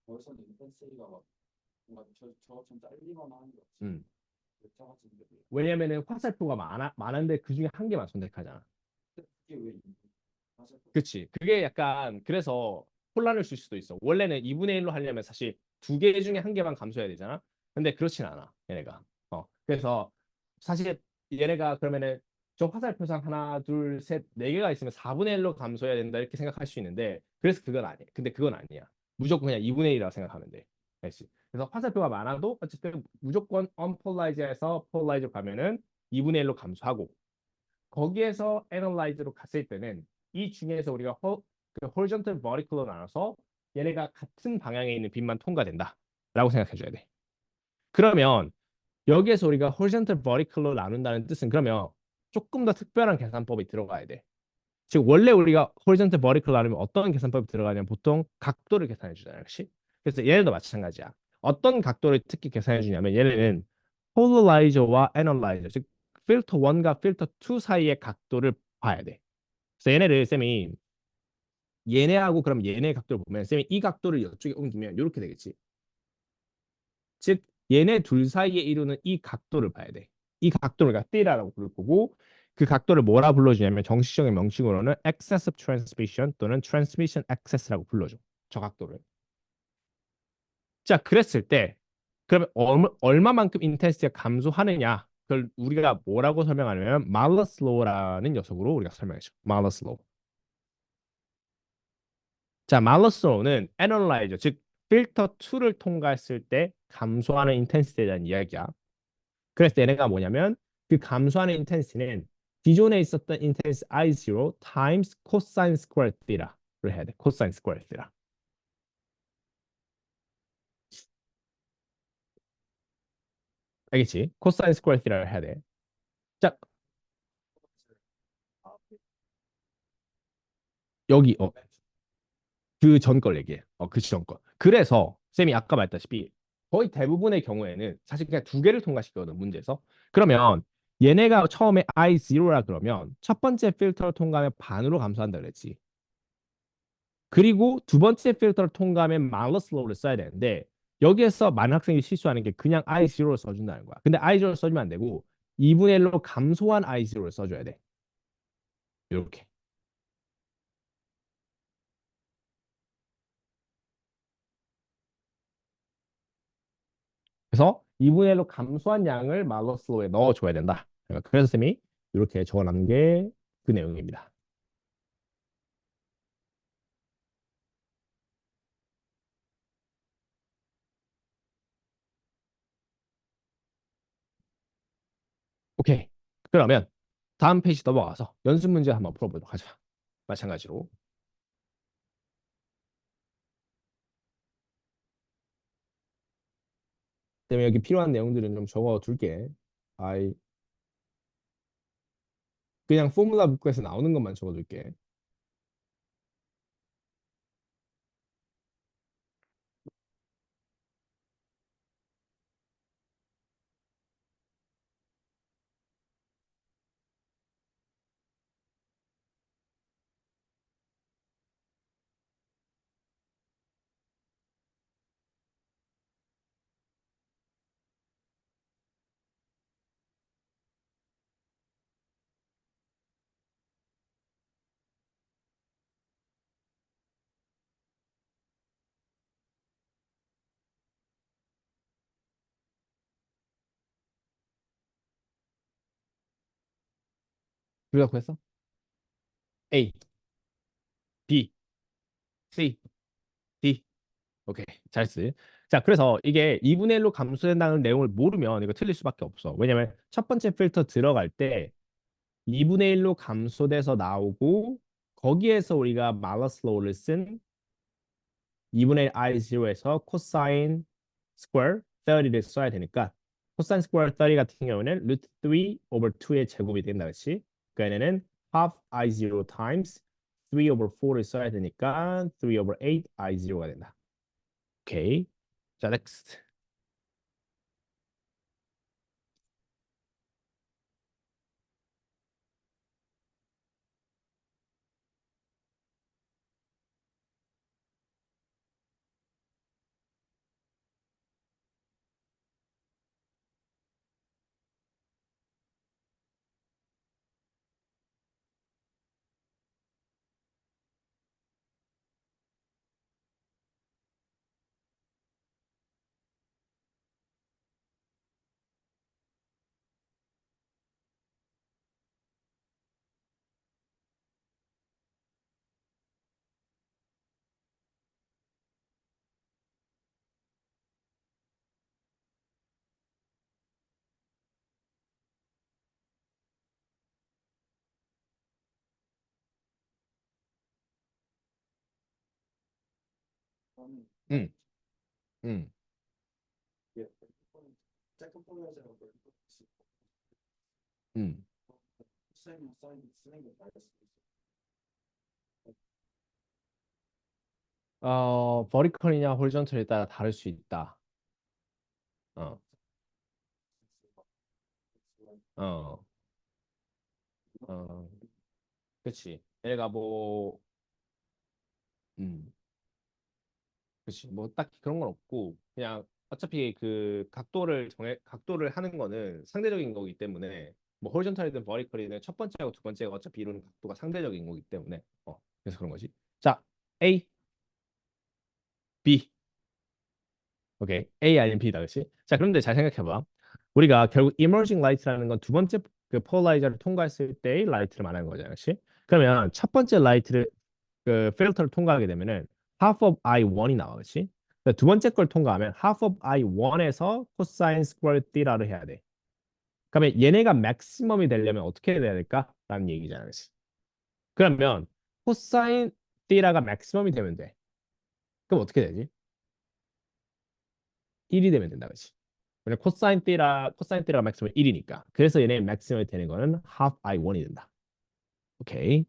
거기서는 인텐시티가 막 뭔가 저처럼 잘리거나 하는 게 없지. 음. 저 같은 데 왜냐면은 화살표가 많은데 그 중에 한 개만 선택하잖아. 그게 왜 사실 그치. 그게 약간 그래서 혼란을 줄 수도 있어. 원래는 2분의 1로 하려면 사실 두 개 중에 한 개만 감소해야 되잖아. 근데 그렇진 않아. 얘네가. 그래서 사실 얘네가 그러면은 저 화살표상 하나, 둘, 셋, 네 개가 있으면 4분의 1로 감소해야 된다 이렇게 생각할 수 있는데 그래서 그건 아니야. 근데 그건 아니야. 무조건 그냥 2분의 1이라고 생각하면 돼. 알지? 그래서 화살표가 많아도 어쨌든 무조건 unpolarize에서 polarize 가면은 2분의 1로 감소하고 거기에서 애널라이즈로 갔을 때는 이 중에서 우리가 그 horizontal vertical로 나눠서 얘네가 같은 방향에 있는 빛만 통과된다라고 생각해 줘야 돼. 그러면 여기에서 우리가 horizontal vertical로 나눈다는 뜻은 그러면 조금 더 특별한 계산법이 들어가야 돼. 즉 원래 우리가 horizontal vertical 나누면 어떤 계산법이 들어가냐면 보통 각도를 계산해 주잖아요. 그렇지? 그래서 얘네도 마찬가지야. 어떤 각도를 특히 계산해 주냐면 얘네는 폴라라이저와 애널라이저 즉 필터 1과 필터 2 사이의 각도를 봐야 돼. 그래서 얘네를 쌤이 얘네하고 그럼 얘네 각도를 보면 쌤이 이 각도를 이쪽에 옮기면 이렇게 되겠지. 즉 얘네 둘 사이에 이루는 이 각도를 봐야 돼. 이 각도를 우리가 θ라고 부를 거고 그 각도를 뭐라 불러주냐면 정식적인 명칭으로는 excessive transmission 또는 transmission excess라고 불러줘. 저 각도를. 자, 그랬을 때 그러면 얼마만큼 인텐시티가 감소하느냐? 그걸 우리가 뭐라고 설명하냐면 말러스 로우라는 녀석으로 우리가 설명해줘. 말러스 로우. 자, 말러스 로우는 애널라이저 즉 필터 2를 통과했을 때 감소하는 인텐시티에 대한 이야기야. 그래서 얘네가 뭐냐면 그 감소하는 인텐시티는 기존에 있었던 인텐시티 I0 times cosine square theta를 해야 돼. cosine square theta. 알겠지? cosine square theta를 해야 돼. 자, 여기 그 전 걸 얘기해. 그 전 걸. 그래서 쌤이 아까 말했다시피 거의 대부분의 경우에는 사실 그냥 두 개를 통과시키거든 문제에서. 그러면 얘네가 처음에 I0라 그러면 첫 번째 필터를 통과하면 반으로 감소한다 그랬지. 그리고 두 번째 필터를 통과하면 마이너스 로우를 써야 되는데 여기에서 많은 학생이 실수하는 게 그냥 I0를 써준다는 거야. 근데 I0를 써주면 안 되고 2분의 1로 감소한 I0를 써줘야 돼. 이렇게. 그래서 2분의 1로 감소한 양을 말러스로에 넣어줘야 된다. 그래서 쌤이 이렇게 적어놓은 게 그 내용입니다. 오케이. 그러면 다음 페이지 넘어가서 연습 문제 한번 풀어보도록 하자. 마찬가지로. 그다음에 여기 필요한 내용들은 좀 적어둘게. 아이 그냥 포뮬라 북에서 나오는 것만 적어둘게. 둘 다 구했어? A, B, C, D. 오케이, 잘했어. 자, 그래서 이게 2분의 1로 감소된다는 내용을 모르면 이거 틀릴 수밖에 없어. 왜냐면 첫 번째 필터 들어갈 때 2분의 1로 감소돼서 나오고 거기에서 우리가 마이너스 로우를 쓴 2분의 1 I0에서 코사인 스퀘어 30를 써야 되니까 코사인 스퀘어 30 같은 경우는 루트 3 over 2의 제곱이 된다, 그렇지? 그러니까 얘는 half I0 times 3 over 4를 써야 되니까 3 over 8 I0가 된다. 오케이. 자, next. 음, 음, 예. second polarizing over 음. same 쓰는 게 맞을 수도 있어. 버티컬이냐 호리존털에 따라 다를 수 있다. 어, 어, 어, 그치. 얘가 뭐, 음, 그치. 뭐 딱히 그런 건 없고 그냥 어차피 그 각도를 하는 거는 상대적인 거기 때문에 뭐 호리존탈이든 버티컬이든 첫 번째하고 두 번째가 어차피 이루는 각도가 상대적인 거기 때문에 그래서 그런 거지. 자, A, B. 오케이. A 아니면 B다, 그렇지? 자, 그런데 잘 생각해봐. 우리가 결국 emerging light라는 건 두 번째 그 폴라이저를 통과했을 때의 라이트를 말하는 거잖아, 그렇지? 그러면 첫 번째 라이트를 그 필터를 통과하게 되면은 half of I1이 나와, 그렇지? 그러니까 두 번째 걸 통과하면 half of I1에서 cosine square theta를 해야 돼. 그러면 얘네가 맥시멈이 되려면 어떻게 해야 될까? 라는 얘기잖아, 그렇지? 그러면 cosine theta가 맥시멈이 되면 돼. 그럼 어떻게 되지? 1이 되면 된다, 그렇지? 왜냐 코사인 띠라가 맥시멈 1이니까. 그래서 얘네 맥시멈이 되는 거는 half I1이 된다. 오케이.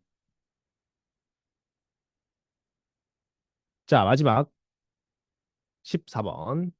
자, 마지막 14번.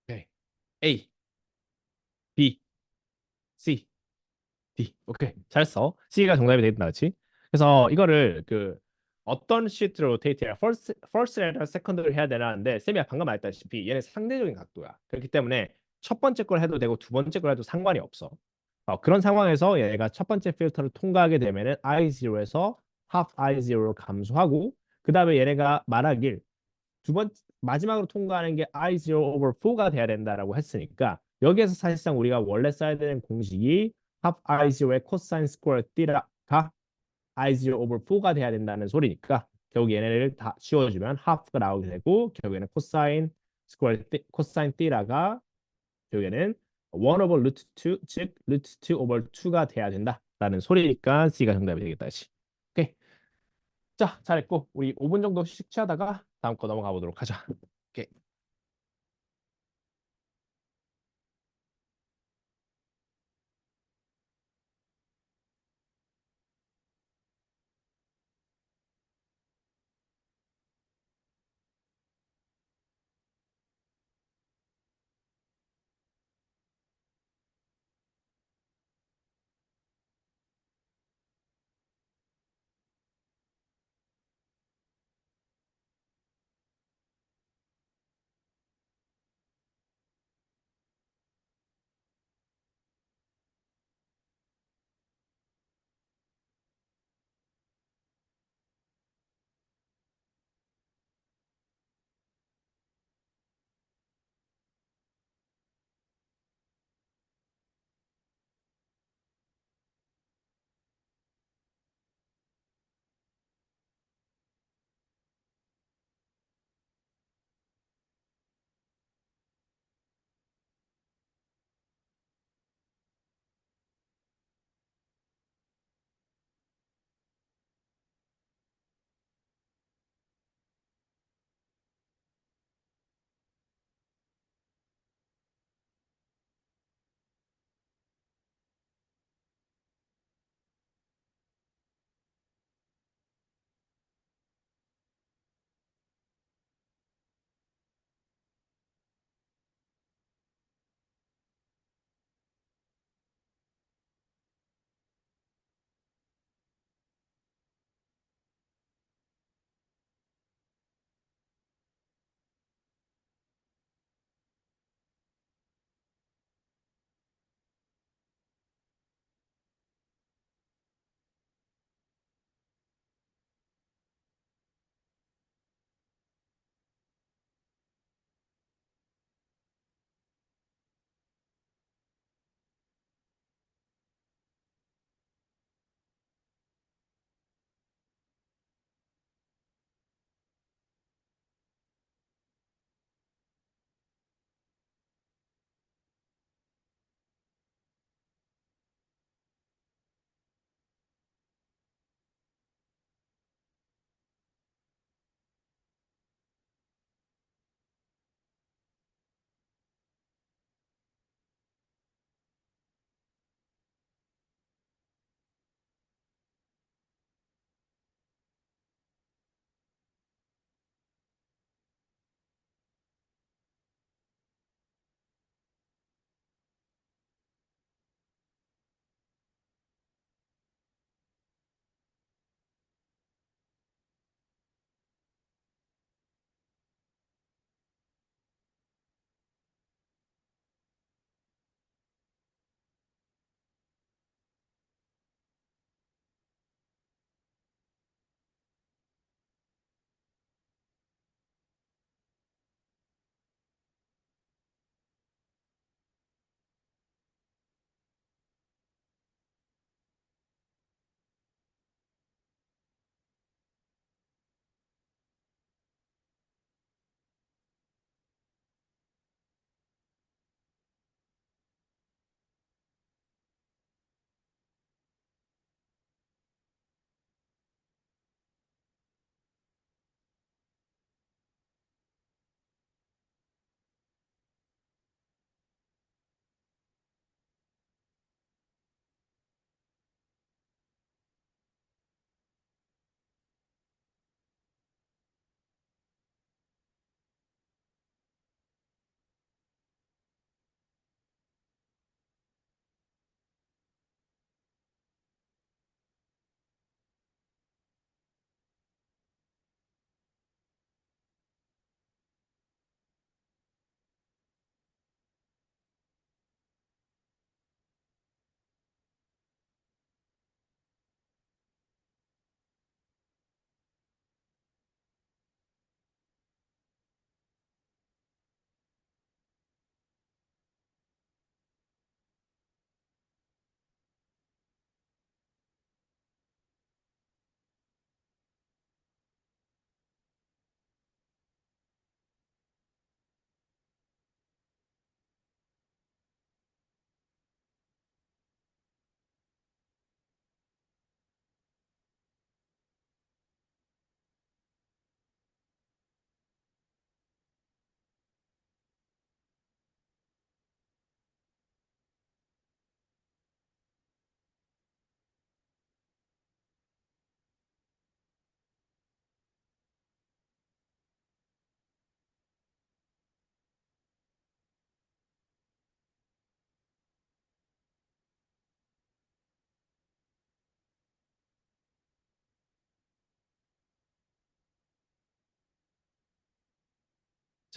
오케이. A, B, C, D. 오케이. 잘했어. C가 정답이 되겠다, 그렇지? 그래서 이거를 그 어떤 시트로 로테이트 해야 first를 second를 해야 되나는데 쌤이 방금 말했다시피 얘는 상대적인 각도야. 그렇기 때문에 첫 번째 걸 해도 되고 두 번째 걸 해도 상관이 없어. 그런 상황에서 얘가 첫 번째 필터를 통과하게 되면은 I0에서 half I0로 감소하고 그 다음에 얘네가 말하길 두 번 마지막으로 통과하는 게 I0 over 4가 돼야 된다라고 했으니까 여기에서 사실상 우리가 원래 써야 되는 공식이 half I0의 코사인 스퀘어 D가 I0 over 4가 돼야 된다는 소리니까 결국 얘네를 다 씌워주면 half가 나오게 되고 결국에는 코사인 스퀘어 코사인 D라가 결국에는 1 over 루트 2, 즉 루트 2 over 2가 돼야 된다라는 소리니까 C가 정답이 되겠다. 시. 오케이. 자, 잘했고 우리 5분 정도 휴식 취하다가 다음 거 넘어가 보도록 하자. 오케이.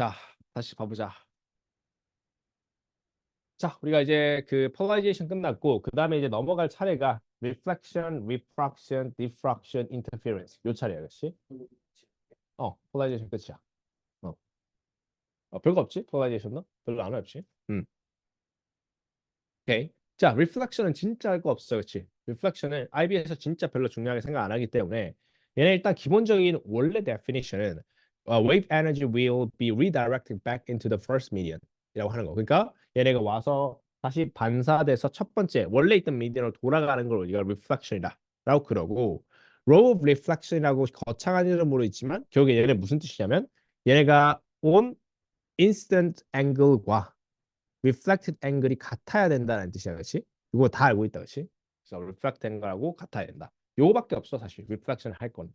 자, 다시 봐보자. 자, 우리가 이제 그 폴라리제이션 끝났고 그 다음에 이제 넘어갈 차례가 reflection, refraction, diffraction, interference 요 차례야, 그렇지? 폴라리제이션 끝이야. 어, 별거 없지? 폴라리제이션도 별로 안 어렵지? 오케이. 자, reflection은 진짜 할 거 없어, 그렇지? reflection은 IB에서 진짜 별로 중요하게 생각 안 하기 때문에 얘네 일단 기본적인 원래 definition은 wave energy will be redirected back into the first medium이라고 하는 거. 그러니까 얘네가 와서 다시 반사돼서 첫 번째 원래 있던 미디언으로 돌아가는 걸 우리가 reflection이다라고 그러고 row of reflection이라고 거창한 이름으로 있지만 결국에 얘네 무슨 뜻이냐면 얘네가 온 incident angle과 reflected angle이 같아야 된다는 뜻이야, 그렇지? 이거 다 알고 있다, 그렇지? 그래서 reflect angle하고 같아야 된다. 요거밖에 없어, 사실. reflection 할 건.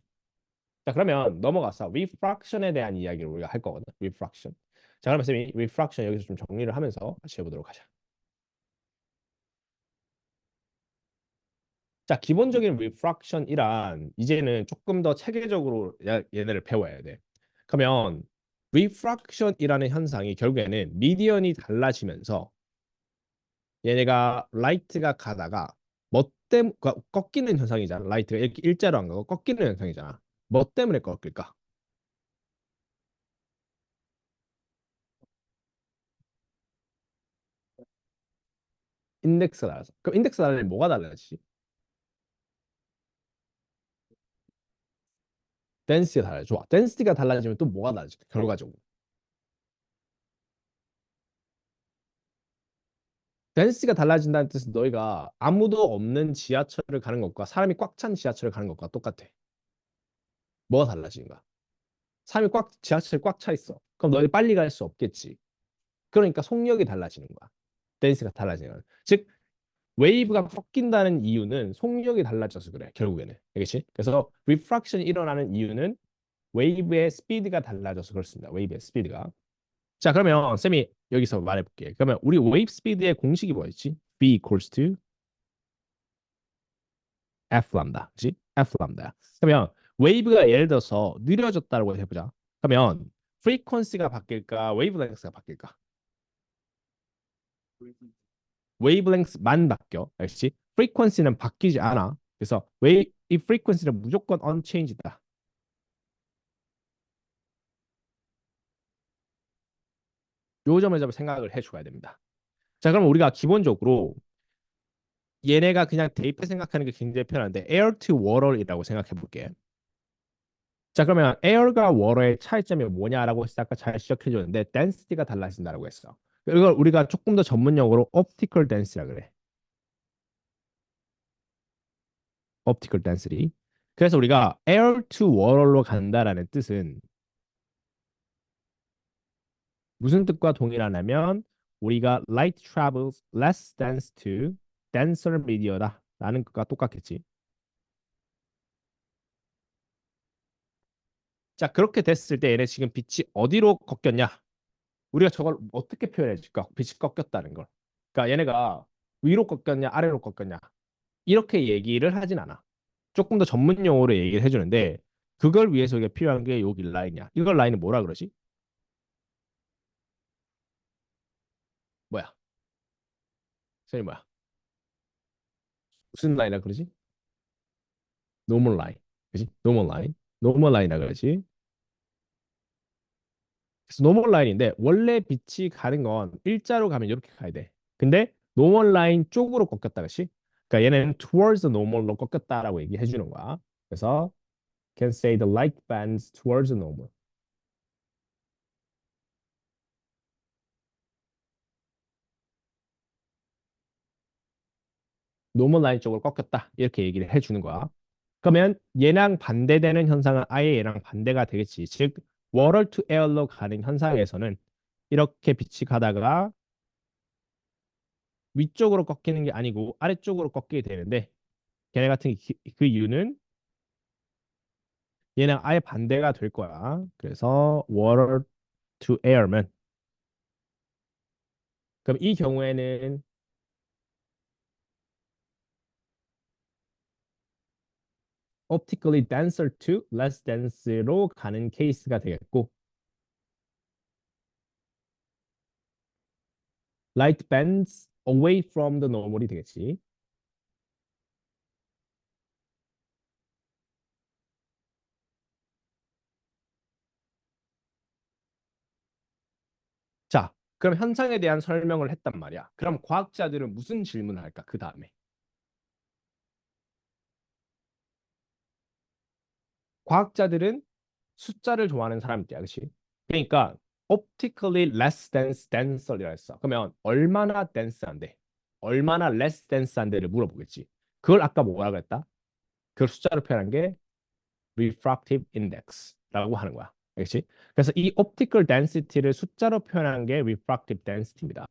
자, 그러면 넘어가서 refraction에 대한 이야기를 우리가 할 거거든. refraction. 자, 그러면 쌤이 refraction 여기서 좀 정리를 하면서 같이 해보도록 하자. 자, 기본적인 refraction이란 이제는 조금 더 체계적으로 얘네를 배워야 돼. 그러면 refraction이라는 현상이 결국에는 미디언이 달라지면서 얘네가 라이트가 가다가 뭐 때문에 꺾이는 현상이잖아. 라이트가 이렇게 일자로 안 가고 꺾이는 현상이잖아. 뭐 때문에 꺾일까? 인덱스가 달라서. 그럼 인덱스가 달라지면 뭐가 달라지지? 덴시티가 달라져. 좋아. 덴시티가 달라지면 또 뭐가 달라질까? 결과적으로. 덴시티가 달라진다는 뜻은 너희가 아무도 없는 지하철을 가는 것과 사람이 꽉 찬 지하철을 가는 것과 똑같아. 뭐가 달라지는 거야? 사람이 지하철이 꽉 차 있어. 그럼 너희 빨리 갈 수 없겠지. 그러니까 속력이 달라지는 거야. 덴시티가 달라지는 거야. 즉 웨이브가 꺾인다는 이유는 속력이 달라져서 그래. 결국에는. 알겠지? 그래서 리프랙션이 일어나는 이유는 웨이브의 스피드가 달라져서 그렇습니다. 웨이브의 스피드가. 자, 그러면 쌤이 여기서 말해볼게. 그러면 우리 웨이브 스피드의 공식이 뭐였지? B equals to F 람다. 그렇지? F 람다야. 그러면 웨이브가 예를 들어서 느려졌다고 해보자. 그러면 프리퀀시가 바뀔까? 웨이브 랭스가 바뀔까? 웨이브랭스만 바뀌어. 알겠지? 프리퀀시는 바뀌지 않아. 그래서 이 프리퀀시는 무조건 unchanged다. 요 점을 좀 생각을 해줘야 됩니다. 자, 그럼 우리가 기본적으로 얘네가 그냥 대입해 생각하는 게 굉장히 편한데 air to water이라고 생각해 볼게. 자, 그러면 air과 water의 차이점이 뭐냐라고 해서 아까 잘 지적해 줬는데 density가 달라진다고 했어. 이걸 우리가 조금 더 전문용어로 optical density라 그래. optical density. 그래서 우리가 air to water로 간다라는 뜻은 무슨 뜻과 동일하냐면 우리가 light travels less dense to denser media다 라는 것과 똑같겠지. 자, 그렇게 됐을 때 얘네 지금 빛이 어디로 꺾였냐? 우리가 저걸 어떻게 표현해 줄까? 빛이 꺾였다는 걸. 그러니까 얘네가 위로 꺾였냐, 아래로 꺾였냐. 이렇게 얘기를 하진 않아. 조금 더 전문 용어로 얘기를 해주는데 그걸 위해서 이게 필요한 게 여기 라인이야. 이걸 라인은 뭐라 그러지? 뭐야? 선생님 뭐야? 무슨 라인이라 그러지? normal line. 그지? normal line. normal line이라 그러지. 그래서 노멀 라인인데 원래 빛이 가는 건 일자로 가면 이렇게 가야 돼. 근데 노멀 라인 쪽으로 꺾였다, 그렇지? 그러니까 얘는 towards the normal로 꺾였다라고 얘기해 주는 거야. 그래서 can say the light bends towards the normal. 노멀 라인 쪽으로 꺾였다. 이렇게 얘기를 해 주는 거야. 그러면 얘랑 반대되는 현상은 아예 얘랑 반대가 되겠지. 즉 water to air로 가는 현상에서는 이렇게 빛이 가다가 위쪽으로 꺾이는 게 아니고 아래쪽으로 꺾이게 되는데 걔네 같은 그 이유는 얘는 아예 반대가 될 거야. 그래서 water to air면 그럼 이 경우에는 optically denser to less dense로 가는 케이스가 되겠고 light bends away from the normal이 되겠지. 자, 그럼 현상에 대한 설명을 했단 말이야. 그럼 과학자들은 무슨 질문을 할까? 그 다음에. 과학자들은 숫자를 좋아하는 사람들이야, 그렇지? 그러니까 optically less denser이라 했어. 그러면 얼마나 dense한데, 얼마나 less dense한데를 물어보겠지. 그걸 아까 뭐라고 했다? 그걸 숫자로 표현한 게 refractive index라고 하는 거야. 그렇지? 그래서 이 optical density를 숫자로 표현한 게 refractive density입니다.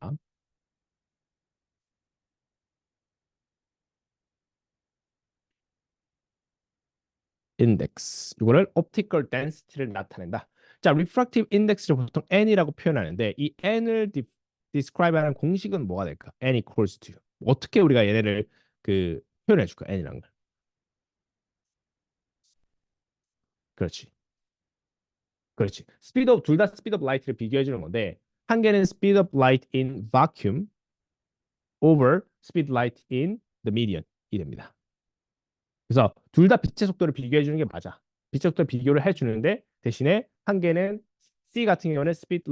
index. 이거를 optical density를 나타낸다. 자, refractive index를 보통 n이라고 표현하는데 이 n을 describe하는 공식은 뭐가 될까? n equals to. 어떻게 우리가 얘네를 그 표현해 줄까? n이란 걸. 그렇지. 그렇지. speed of 둘 다 speed of light를 비교해 주는 건데 한 개는 speed of light in vacuum over speed light in the medium 이 됩니다. 그래서 둘 다 빛의 속도를 비교해 주는 게 맞아. 빛의 속도를 비교를 해 주는데 대신에 한 개는 C 같은 경우는 speed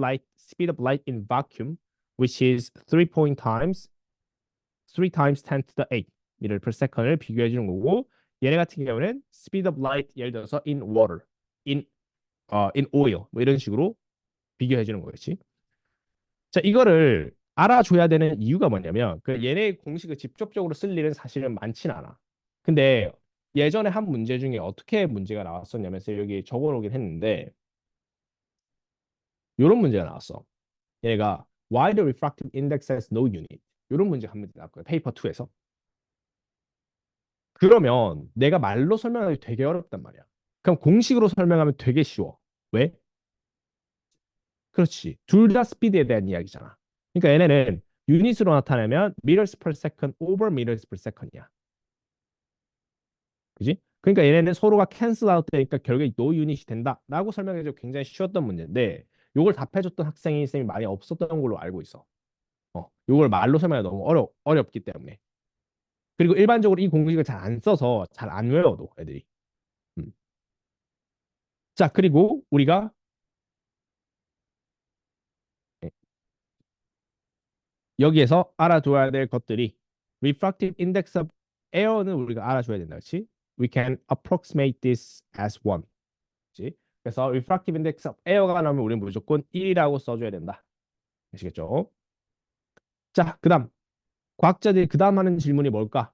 of light in vacuum, which is 3 times 10 to the 8 미터 per second을 비교해 주는 거고 얘네 같은 경우는 speed of light 예를 들어서 in water, in in oil 뭐 이런 식으로 비교해 주는 거겠지. 자, 이거를 알아줘야 되는 이유가 뭐냐면 그 얘네 공식을 직접적으로 쓸 일은 사실은 많진 않아. 근데 예전에 한 문제 중에 어떻게 문제가 나왔었냐면서 여기 적어놓긴 했는데 이런 문제가 나왔어. 얘가 Why the refractive index has no unit? 이런 문제가 한 문제 나왔고요. 페이퍼 2에서. 그러면 내가 말로 설명하기 되게 어렵단 말이야. 그럼 공식으로 설명하면 되게 쉬워. 왜? 그렇지. 둘 다 스피드에 대한 이야기잖아. 그러니까 얘네는 유닛으로 나타내면 meters per second over meters per second이야. 그지? 그러니까 얘네는 서로가 캔슬 아웃 되니까 결국에 노 유닛이 된다라고 설명해줘 굉장히 쉬웠던 문제인데 요걸 답해줬던 학생이 쌤이 많이 없었던 걸로 알고 있어. 요걸 말로 설명하기 너무 어렵기 때문에. 그리고 일반적으로 이 공식을 잘 안 써서 잘 안 외워도 애들이. 음. 자, 그리고 우리가 예, 여기에서 알아둬야 될 것들이 refractive index of air는 우리가 알아줘야 된다. 그렇지? We can approximate this as one. 그렇지? 그래서 refractive index of air가 나오면 우리는 무조건 1이라고 써줘야 된다. 아시겠죠? 자, 그다음 과학자들이 그다음 하는 질문이 뭘까?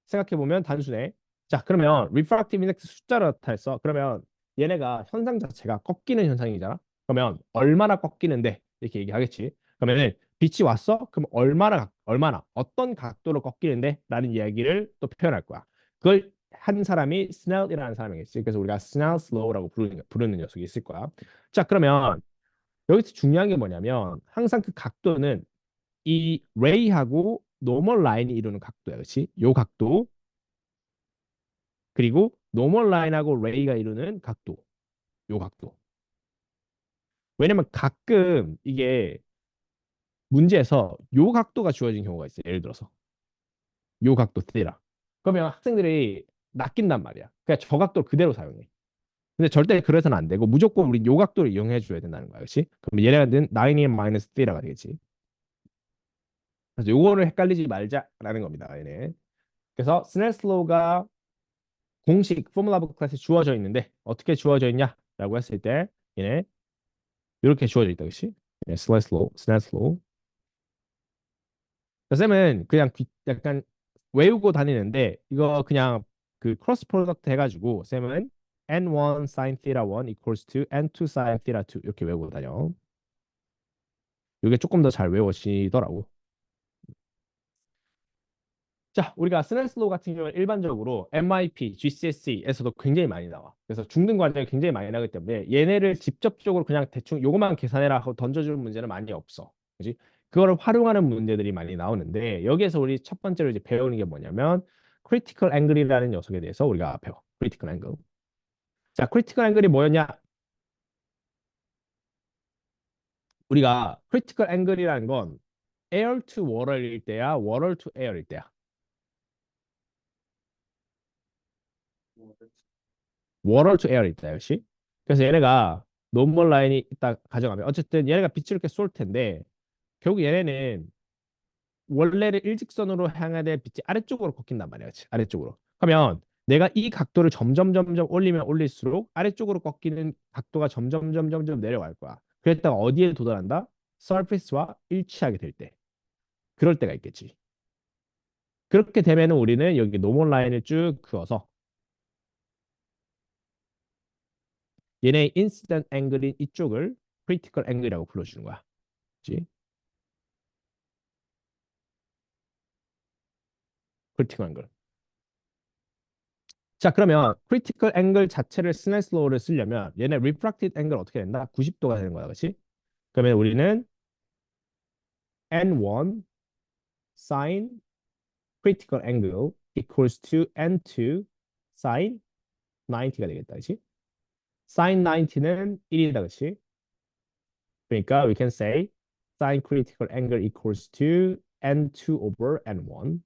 생각해 보면 단순해. 자, 그러면 refractive index 숫자로 나타냈어. 그러면 얘네가 현상 자체가 꺾이는 현상이잖아. 그러면 얼마나 꺾이는데 이렇게 얘기하겠지. 그러면은 빛이 왔어? 그럼 얼마나 어떤 각도로 꺾이는데?라는 이야기를 또 표현할 거야. 그걸 한 사람이 스넬이라는 사람이겠지. 그래서 우리가 스넬스 로우라고 부르는 녀석이 있을 거야. 자, 그러면 여기서 중요한 게 뭐냐면 항상 그 각도는 이 레이하고 노멀 라인이 이루는 각도야, 그렇지? 요 각도 그리고 노멀 라인하고 레이가 이루는 각도, 요 각도. 왜냐면 가끔 이게 문제에서 요 각도가 주어진 경우가 있어요. 예를 들어서 요 각도 θ라. 그러면 학생들이 낚인단 말이야. 그냥 저 각도를 그대로 사용해. 근데 절대 그래서는 안 되고 무조건 우리 요 각도를 이용해 줘야 된다는 거야, 그렇지? 그럼 얘네는 9인 마이너스 θ가 되겠지. 그래서 요거를 헷갈리지 말자라는 겁니다, 얘네. 그래서 스넬슬로우가 공식 포뮬라 북 클래스에 주어져 있는데 어떻게 주어져 있냐라고 했을 때 얘네 이렇게 주어져 있다, 그렇지? 네, 스네슬로우. 쌤은 그냥 약간 외우고 다니는데 이거 그냥 그 크로스 프로덕트 해가지고 쌤은 n1 sin theta 1 equals to n2 sin theta 2 이렇게 외우고 다녀. 이게 조금 더 잘 외워지더라고. 자, 우리가 스넬슬로우 같은 경우는 일반적으로 MIP, GCSE에서도 굉장히 많이 나와. 그래서 중등 과정이 굉장히 많이 나기 때문에 얘네를 직접적으로 그냥 대충 요것만 계산해라 하고 던져주는 문제는 많이 없어. 그지? 그거를 활용하는 문제들이 많이 나오는데 여기에서 우리 첫 번째로 이제 배우는 게 뭐냐면 크리티컬 앵글이라는 녀석에 대해서 우리가 배워. 크리티컬 앵글. 자, 크리티컬 앵글이 뭐였냐? 우리가 크리티컬 앵글이라는 건 air to water일 때야, water to air일 때야. water to air일 때야, 역시. 그래서 얘네가 노멀 라인이 있다 가정하면 어쨌든 얘네가 빛을 이렇게 쏠 텐데 결국 얘네는 원래를 일직선으로 향해야 될 빛이 아래쪽으로 꺾인단 말이야. 그렇지? 아래쪽으로. 그러면 내가 이 각도를 점점 올리면 올릴수록 아래쪽으로 꺾이는 각도가 점점 내려갈 거야. 그랬다가 어디에 도달한다? 서피스와 일치하게 될 때. 그럴 때가 있겠지. 그렇게 되면 우리는 여기 노멀 라인을 쭉 그어서 얘네 인시던트 앵글인 이쪽을 크리티컬 앵글이라고 불러주는 거야. 그렇지? 크리티컬 앵글. 자, 그러면 크리티컬 앵글 자체를 스네슬로우를 쓰려면 얘네 리프랙티드 앵글 어떻게 된다? 90도가 되는 거야. 그렇지? 그러면 우리는 N1 sin critical angle equals to N2 sin 90가 되겠다. 그렇지? sin 90는 1이다. 그렇지? 그러니까 we can say sin critical angle equals to N2 over N1.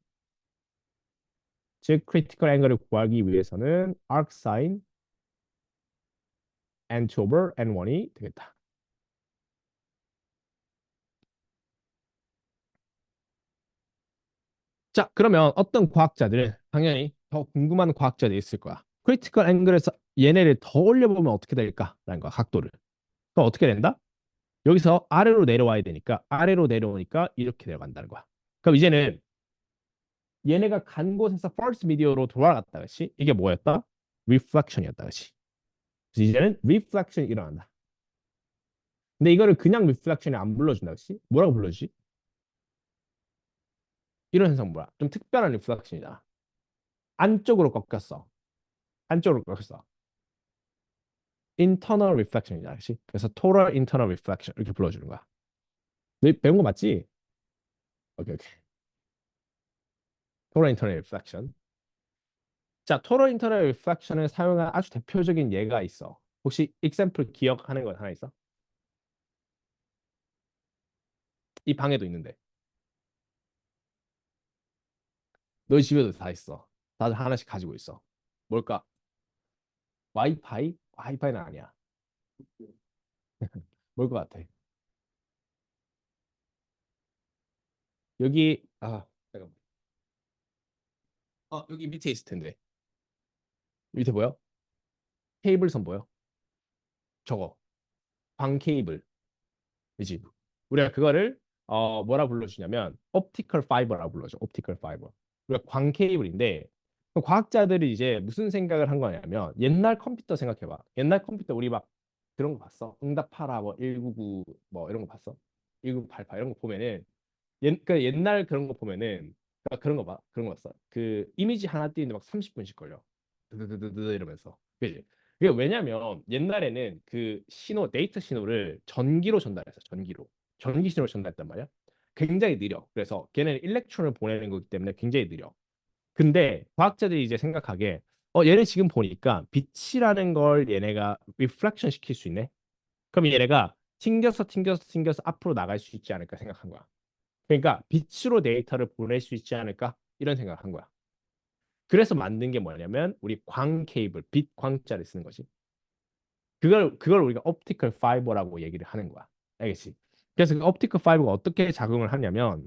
즉 critical angle을 구하기 위해서는 arc sin N2 over N1이 되겠다. 자, 그러면 어떤 과학자들은 당연히 더 궁금한 과학자들이 있을 거야. 크리티컬 앵글에서 얘네를 더 올려보면 어떻게 될까라는 거야, 각도를. 그럼 어떻게 된다? 여기서 아래로 내려와야 되니까 아래로 내려오니까 이렇게 내려간다는 거야. 그럼 이제는 얘네가 간 곳에서 first media로 돌아갔다, 그렇지? 이게 뭐였다? reflection이었다, 그렇지? 그래서 이제는 reflection이 일어난다. 근데 이거를 그냥 reflection이 안 불러준다, 그렇지? 뭐라고 불러주지? 이런 현상 뭐야? 좀 특별한 reflection이다. 안쪽으로 꺾였어. 안쪽으로 꺾였어. internal reflection이잖아, 그렇지? 그래서 total internal reflection 이렇게 불러주는 거야. 너 배운 거 맞지? 오케이, 오케이. total internal reflection. 자, total internal reflection을 사용한 아주 대표적인 예가 있어. 혹시 example 기억하는 거 하나 있어? 이 방에도 있는데. 너희 집에도 다 있어. 다들 하나씩 가지고 있어. 뭘까? 와이파이? 와이파이는 아니야. 뭘 것 같아? 여기 잠깐만. 여기 밑에 있을 텐데. 밑에 보여? 케이블선 보여? 저거. 광 케이블. 그지? 우리가 그거를 뭐라 불러주냐면 옵티컬 파이버라고 불러줘. 옵티컬 파이버. 우리가 광 케이블인데 과학자들이 이제 무슨 생각을 한 거냐면 옛날 컴퓨터 생각해봐. 옛날 컴퓨터 우리 막 그런 거 봤어? 응답하라 뭐 199 뭐 이런 거 봤어? 1988 이런 거 보면은 그 옛날 그런 거 보면은 그런 거 봐. 그런 거 봤어. 그 이미지 하나 띄는데 막 30분씩 걸려. 드드드드드 이러면서. 그지? 이게 왜냐면 옛날에는 그 신호 데이터 신호를 전기로 전달했어. 전기로. 전기 신호를 전달했단 말이야. 굉장히 느려. 그래서 걔네는 일렉트론을 보내는 거기 때문에 굉장히 느려. 근데 과학자들이 이제 생각하기에 얘네 지금 보니까 빛이라는 걸 얘네가 리플렉션 시킬 수 있네. 그럼 얘네가 튕겨서 앞으로 나갈 수 있지 않을까 생각한 거야. 그러니까 빛으로 데이터를 보낼 수 있지 않을까 이런 생각을 한 거야. 그래서 만든 게 뭐냐면 우리 광 케이블, 빛 광자를 쓰는 거지. 그걸 우리가 옵티컬 파이버라고 얘기를 하는 거야. 알겠지? 그래서 그 옵티컬 파이버가 어떻게 작용을 하냐면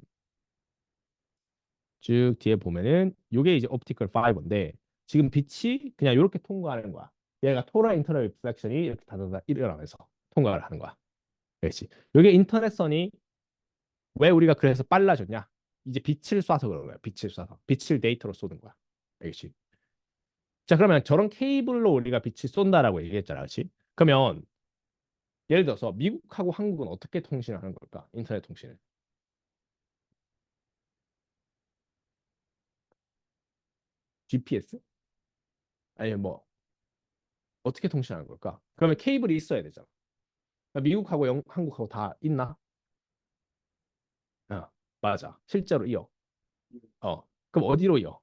쭉 뒤에 보면은 이게 이제 옵티컬 파이버인데 지금 빛이 그냥 이렇게 통과하는 거야. 얘가 토라 인터널 리플렉션이 이렇게 다다다 일어나면서 통과를 하는 거야. 알겠지? 이게 인터넷선이 왜 우리가 그래서 빨라졌냐? 이제 빛을 쏴서 그런 거야. 빛을 쏴서. 빛을 데이터로 쏘는 거야. 알겠지? 자, 그러면 저런 케이블로 우리가 빛을 쏜다라고 얘기했잖아. 그렇지? 그러면 예를 들어서 미국하고 한국은 어떻게 통신을 하는 걸까? 인터넷 통신을. GPS? 아니면 뭐 어떻게 통신하는 걸까? 그러면 케이블이 있어야 되잖아. 그러니까 미국하고 한국하고 다 있나? 맞아. 실제로 이어. 그럼 어디로 이어?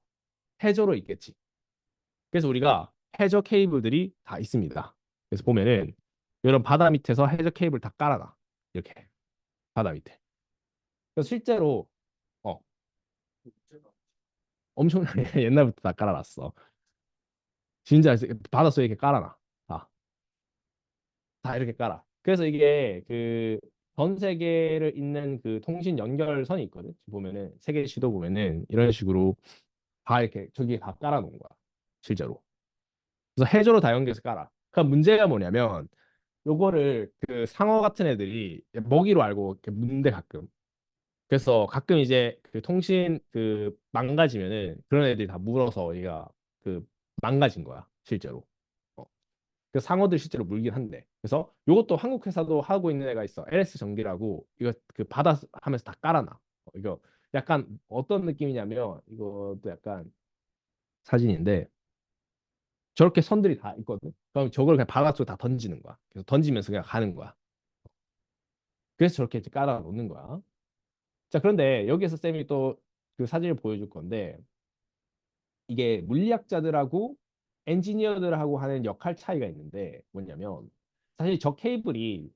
해저로 있겠지. 그래서 우리가 해저 케이블들이 다 있습니다. 그래서 보면은 이런 바다 밑에서 해저 케이블 다 깔아놔. 이렇게 바다 밑에. 그래서 실제로 어 문제가 엄청나게 옛날부터 다 깔아놨어. 진짜 바닷속에 이렇게 깔아놔. 다, 다 이렇게 깔아. 그래서 이게 그 전 세계를 잇는 그 통신 연결선이 있거든. 보면은 세계 지도 보면은 이런 식으로 다 이렇게 저기에 다 깔아놓은 거야. 실제로. 그래서 해저로 다 연결해서 깔아. 그럼 문제가 뭐냐면 요거를 그 상어 같은 애들이 먹이로 알고 이렇게 묻는데 가끔. 그래서 가끔 이제 그 통신 그 망가지면은 그런 애들이 다 물어서 얘가 그 망가진 거야. 실제로. 어. 그 상어들 실제로 물긴 한데. 그래서 요것도 한국 회사도 하고 있는 애가 있어. LS 전기라고 이거 그 바다 하면서 다 깔아놔. 이거 약간 어떤 느낌이냐면 이것도 약간 사진인데 저렇게 선들이 다 있거든. 그럼 저걸 그냥 바닷속에 다 던지는 거야. 그래서 던지면서 그냥 가는 거야. 그래서 저렇게 이제 깔아 놓는 거야. 자, 그런데 여기에서 쌤이 또 그 사진을 보여줄 건데 이게 물리학자들하고 엔지니어들하고 하는 역할 차이가 있는데 뭐냐면 사실 저 케이블이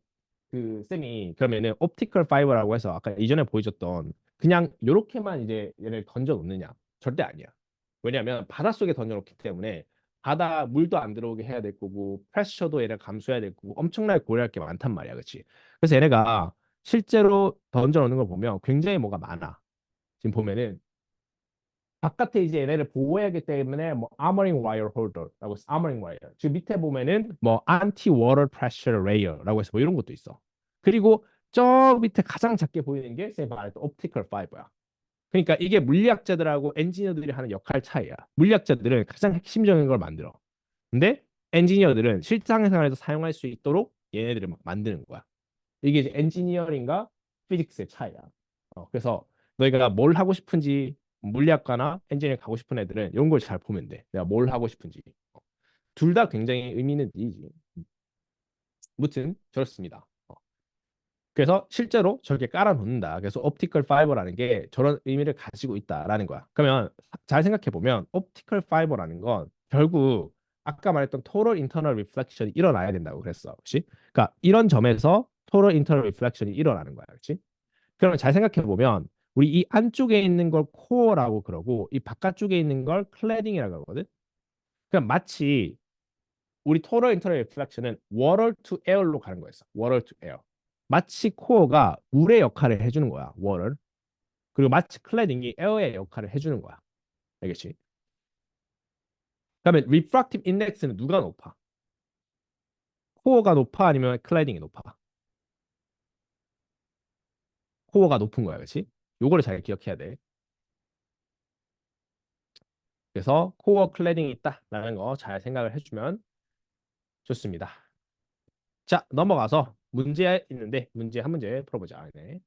그 쌤이 그러면은 옵티컬 파이버라고 해서 아까 이전에 보여줬던 그냥 요렇게만 이제 얘를 던져 놓느냐 절대 아니야. 왜냐하면 바닷속에 던져 놓기 때문에 바다 물도 안 들어오게 해야 될 거고 프레셔도 얘를 감수해야 될 거고 엄청나게 고려할 게 많단 말이야, 그렇지? 그래서 얘네가 실제로 던져 놓는 걸 보면 굉장히 뭐가 많아. 지금 보면은 바깥에 이제 얘네를 보호해야 하기 때문에 뭐 armoring wire holder라고 해서 armoring wire. 지금 밑에 보면은 뭐 anti water pressure layer라고 해서 뭐 이런 것도 있어. 그리고 저 밑에 가장 작게 보이는 게 쌤이 말했던 optical fiber야. 그러니까 이게 물리학자들하고 엔지니어들이 하는 역할 차이야. 물리학자들은 가장 핵심적인 걸 만들어. 근데 엔지니어들은 실생활에서 사용할 수 있도록 얘네들을 막 만드는 거야. 이게 이제 엔지니어링과 피직스의 차이야. 그래서 너희가 뭘 하고 싶은지 물리학과나 엔지니어링 가고 싶은 애들은 이런 걸 잘 보면 돼. 내가 뭘 하고 싶은지. 둘 다 굉장히 의미 있는 일이지. 무튼 저렇습니다. 그래서 실제로 저렇게 깔아놓는다. 그래서 옵티컬 파이버라는 게 저런 의미를 가지고 있다라는 거야. 그러면 잘 생각해 보면 옵티컬 파이버라는 건 결국 아까 말했던 토럴 인터널 리플렉션이 일어나야 된다고 그랬어. 혹시? 그러니까 이런 점에서 토럴 인터널 리플렉션이 일어나는 거야. 그렇지? 그러면 잘 생각해 보면 우리 이 안쪽에 있는 걸 코어라고 그러고 이 바깥쪽에 있는 걸 클래딩이라고 그러거든. 그럼 마치 우리 토럴 인터널 리플렉션은 water to air로 가는 거였어. water to air. 마치 코어가 물의 역할을 해주는 거야. water. 그리고 마치 클래딩이 에어의 역할을 해주는 거야. 알겠지? 그러면 refractive index는 누가 높아? 코어가 높아 아니면 클래딩이 높아? 코어가 높은 거야, 그렇지? 요거를 잘 기억해야 돼. 그래서 코어 클래딩이 있다라는 거 잘 생각을 해주면 좋습니다. 자, 넘어가서 문제 있는데 문제 한 문제 풀어보자. 네.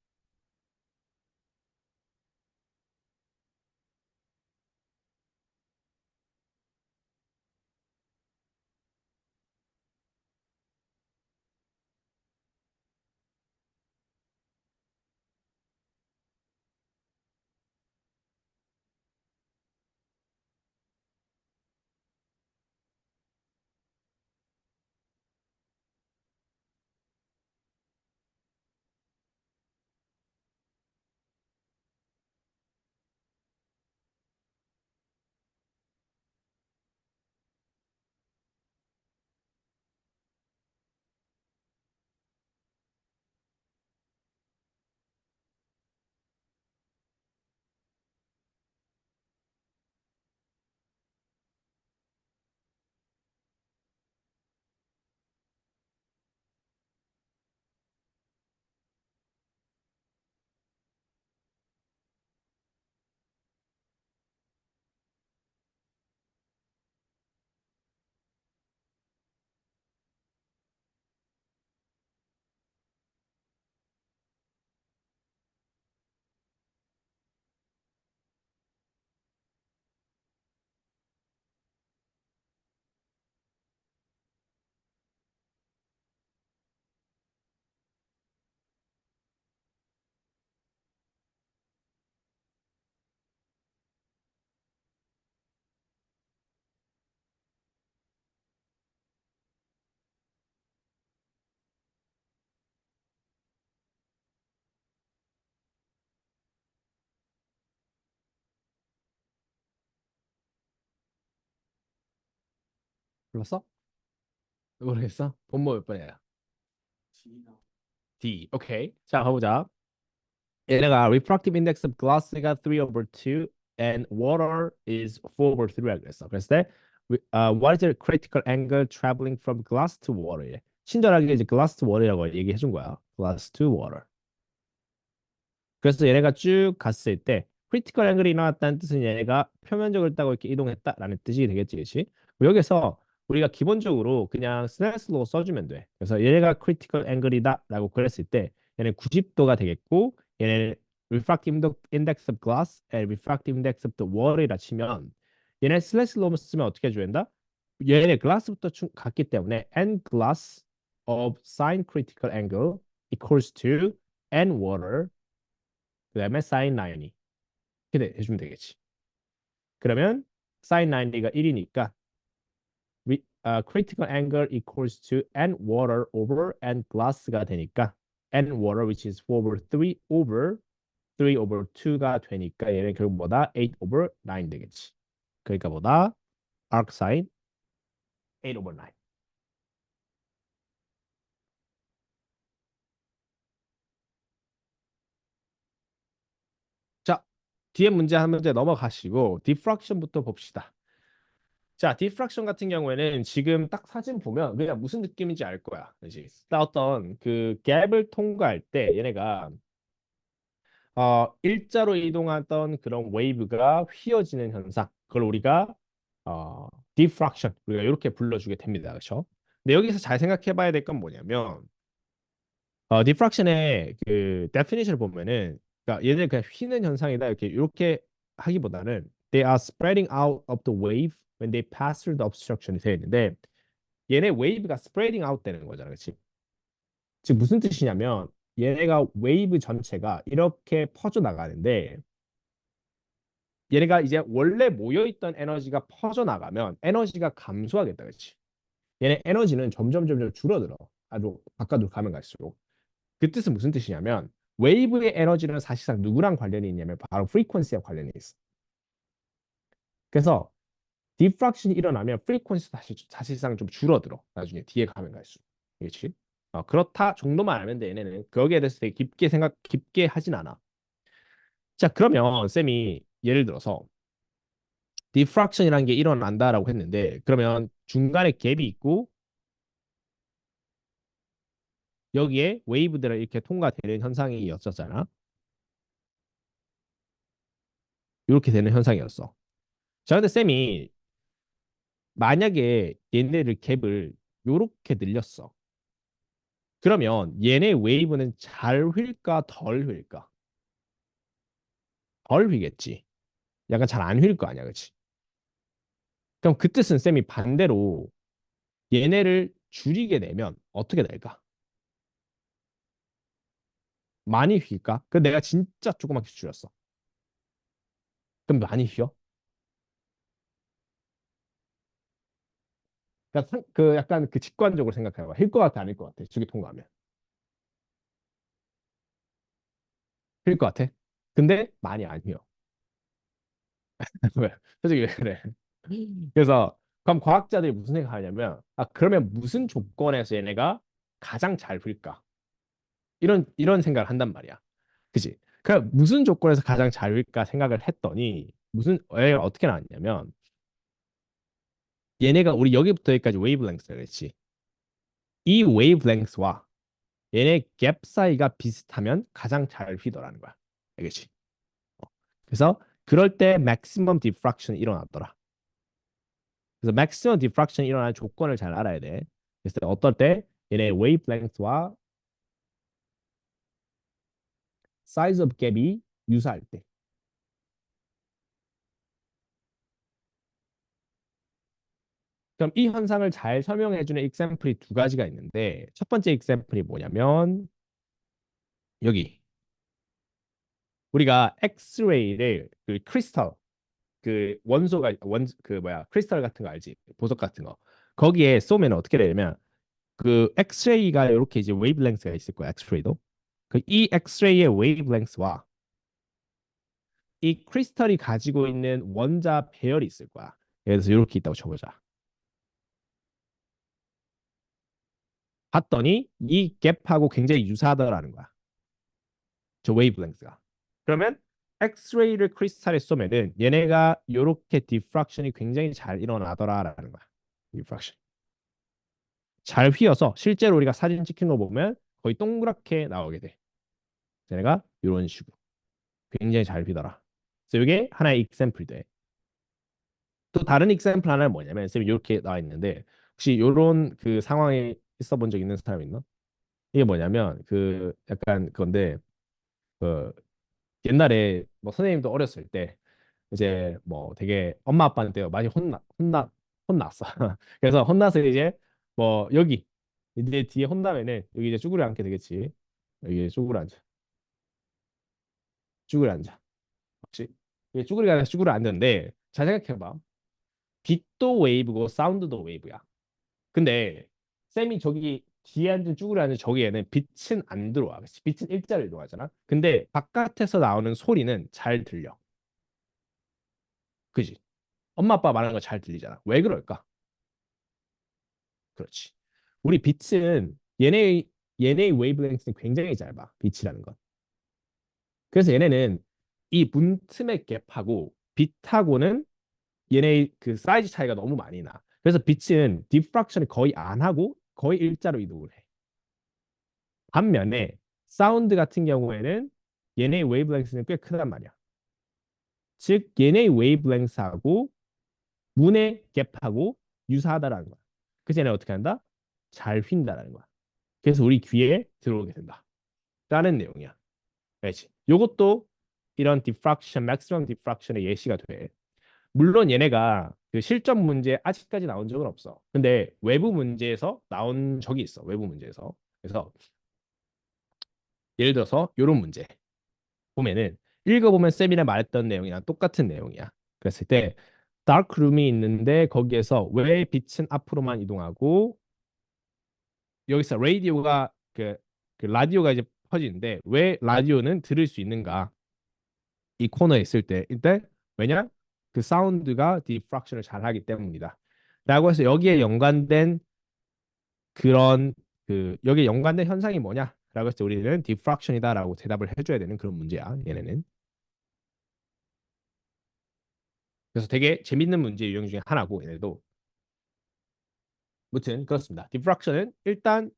불렀어? 모르겠어? 본모 몇 번이야? D나 D. 오케이. 자, 가보자. 얘네가 refractive index of glass가 3 over 2 and water is 4 over 3라 그랬어. 그랬을 때 what is the critical angle traveling from glass to water? 친절하게 이제 glass to water이라고 얘기해 준 거야. glass to water. 그래서 얘네가 쭉 갔을 때 critical angle이 일어났다는 뜻은 얘네가 표면적을 따고 이렇게 이동했다라는 뜻이 되겠지, 그렇지? 여기서 우리가 기본적으로 그냥 스넬스로 써주면 돼. 그래서 얘네가 critical angle이다라고 그랬을 때 얘는 90도가 되겠고 얘는 refractive index of glass and refractive index of the water이라 치면 얘네 슬래시로 쓰면 어떻게 해줘야 된다? 얘네 glass부터 갔기 때문에 n glass of sine critical angle equals to n water 그다음에 sin 90 이렇게 해주면 되겠지. 그러면 sin 90가 1이니까 critical angle equals to n water over n glass가 되니까 n water which is 4 over 3 over 2가 되니까 얘는 결국 뭐다? 8 over 9 되겠지. 그러니까 뭐다? arc sin 8 over 9. 자, 뒤에 문제 한 문제 넘어가시고 diffraction부터 봅시다. 자, 디프락션 같은 경우에는 지금 딱 사진 보면 그냥 무슨 느낌인지 알 거야. 그지? 딱 어떤 그 갭을 통과할 때 얘네가 일자로 이동하던 그런 웨이브가 휘어지는 현상. 그걸 우리가 디프락션 우리가 이렇게 불러주게 됩니다. 그렇죠? 근데 여기서 잘 생각해 봐야 될 건 뭐냐면 디프락션의 그 데피니션을 보면은 그러니까 얘네 그냥 휘는 현상이다 이렇게 하기보다는 they are spreading out of the wave when they pass through the obstruction이 되어 있는데 얘네 웨이브가 spreading out 되는 거잖아, 그렇지? 즉 무슨 뜻이냐면 얘네가 웨이브 전체가 이렇게 퍼져 나가는데 얘네가 이제 원래 모여 있던 에너지가 퍼져 나가면 에너지가 감소하겠다, 그렇지? 얘네 에너지는 점점 줄어들어. 아주 바깥으로 가면 갈수록. 그 뜻은 무슨 뜻이냐면 웨이브의 에너지는 사실상 누구랑 관련이 있냐면 바로 프리퀀시와 관련이 있어. 그래서 디프락션이 일어나면 프리퀀시 사실상 좀 줄어들어. 나중에 뒤에 가면 갈수록. 그렇지? 그렇다 정도만 알면 돼. 얘네는 거기에 대해서 되게 깊게 하진 않아. 자, 그러면 쌤이 예를 들어서 디프락션이라는 게 일어난다라고 했는데 그러면 중간에 갭이 있고 여기에 웨이브들을 이렇게 통과되는 현상이었었잖아. 이렇게 되는 현상이었어. 자, 근데 쌤이 만약에 얘네를 갭을 요렇게 늘렸어. 그러면 얘네 웨이브는 잘 휠까 덜 휠까? 덜 휘겠지. 약간 잘 안 휠 거 아니야, 그렇지? 그럼 그 뜻은 쌤이 반대로 얘네를 줄이게 되면 어떻게 될까? 많이 휠까? 그 내가 진짜 조그맣게 줄였어. 그럼 많이 휘어? 그러니까 그 약간 그 직관적으로 생각해봐. 휠 것 같아, 아닐 것 같아? 주기 통과하면. 휠 것 같아? 근데 많이 안 휘어. 왜? 솔직히 왜 그래? 그래서 그럼 과학자들이 무슨 생각하냐면 그러면 무슨 조건에서 얘네가 가장 잘 휠까? 이런 생각을 한단 말이야. 그지? 그럼 무슨 조건에서 가장 잘 휠까 생각을 했더니 무슨 얘가 어떻게 나왔냐면 얘네가 우리 여기부터 여기까지 웨이브랭스를 했지. 이 웨이브랭스와 얘네 갭 사이가 비슷하면 가장 잘 휘더라는 거야. 알겠지? 그래서 그럴 때 maximum diffraction이 일어났더라. 그래서 maximum diffraction이 일어나는 조건을 잘 알아야 돼. 그래서 어떨 때 얘네 wavelength와 size of gap이 유사할 때. 그럼 이 현상을 잘 설명해주는 example이 두 가지가 있는데 첫 번째 example이 뭐냐면 여기 우리가 엑스레이를 그 크리스탈 그 원소가 원 그 뭐야 크리스탈 같은 거 알지? 보석 같은 거 거기에 쏘면 어떻게 되냐면 그 엑스레이가 이렇게 이제 웨이브랭스가 있을 거야 엑스레이도 그 이 엑스레이의 웨이브랭스와 이 크리스탈이 가지고 있는 원자 배열이 있을 거야. 예를 들어서 이렇게 있다고 쳐보자. 봤더니 이 갭하고 굉장히 유사하다라는 거야. 저 웨이브랭스가. 그러면 엑스레이를 크리스탈에 쏘면은 얘네가 요렇게 디프락션이 굉장히 잘 일어나더라라는 거야. 디프락션. 잘 휘어서 실제로 우리가 사진 찍힌 거 보면 거의 동그랗게 나오게 돼. 얘네가 이런 식으로 굉장히 잘 휘더라. 그래서 이게 하나의 익샘플 돼. 또 다른 익샘플 하나는 뭐냐면 쌤이 이렇게 나와 있는데 혹시 이런 그 상황에 있어 본 적 있는 사람 있나? 이게 뭐냐면 그 약간 그건데 그 옛날에 뭐 선생님도 어렸을 때 이제 뭐 되게 엄마 아빠한테 많이 혼났어. 그래서 혼나서 이제 뭐 여기 이제 뒤에 혼나면은 여기 이제 쭈그려 앉게 되겠지. 여기 쭈그려 앉아. 혹시 이게 쭈그려 앉는데 잘 생각해봐. 빛도 웨이브고 사운드도 웨이브야. 근데 쌤이 저기 뒤에 앉은 쭈그려 앉은 저기에는 빛은 안 들어와. 그치? 빛은 일자로 이동하잖아. 근데 바깥에서 나오는 소리는 잘 들려. 그지? 엄마 아빠 말하는 거 잘 들리잖아. 왜 그럴까? 그렇지. 우리 빛은 얘네의 웨이브랭스는 굉장히 짧아. 빛이라는 건. 그래서 얘네는 이 문틈의 갭하고 빛하고는 얘네의 그 사이즈 차이가 너무 많이 나. 그래서 빛은 디프락션을 거의 안 하고 거의 일자로 이동을 해. 반면에 사운드 같은 경우에는 얘네의 웨이브랭스는 꽤 크단 말이야. 즉 얘네의 웨이브랭스하고 문의 갭하고 유사하다라는 거야. 그래서 얘네 어떻게 한다? 잘 휜다라는 거야. 그래서 우리 귀에 들어오게 된다. 라는 내용이야. 알지? 요것도 이런 디프락션, 맥시멈 디프락션의 예시가 돼. 물론 얘네가 그 실전 문제 아직까지 나온 적은 없어. 근데 외부 문제에서 나온 적이 있어. 외부 문제에서. 그래서 예를 들어서 이런 문제 보면은 읽어보면 쌤이랑 말했던 내용이랑 똑같은 내용이야. 그랬을 때 다크룸이 있는데 거기에서 왜 빛은 앞으로만 이동하고 여기서 라디오가 그 라디오가 이제 퍼지는데 왜 라디오는 들을 수 있는가? 이 코너에 있을 때 이때 왜냐? 그 사운드가 디프락션을 잘 하기 때문이다. 라고 해서 여기에 연관된 그런 그 여기에 연관된 현상이 뭐냐? 라고 해서 우리는 디프락션이다라고 대답을 해줘야 되는 그런 문제야. 얘네는. 그래서 되게 재밌는 문제 유형 중에 하나고 얘네도. 무튼 그렇습니다. 디프락션은 일단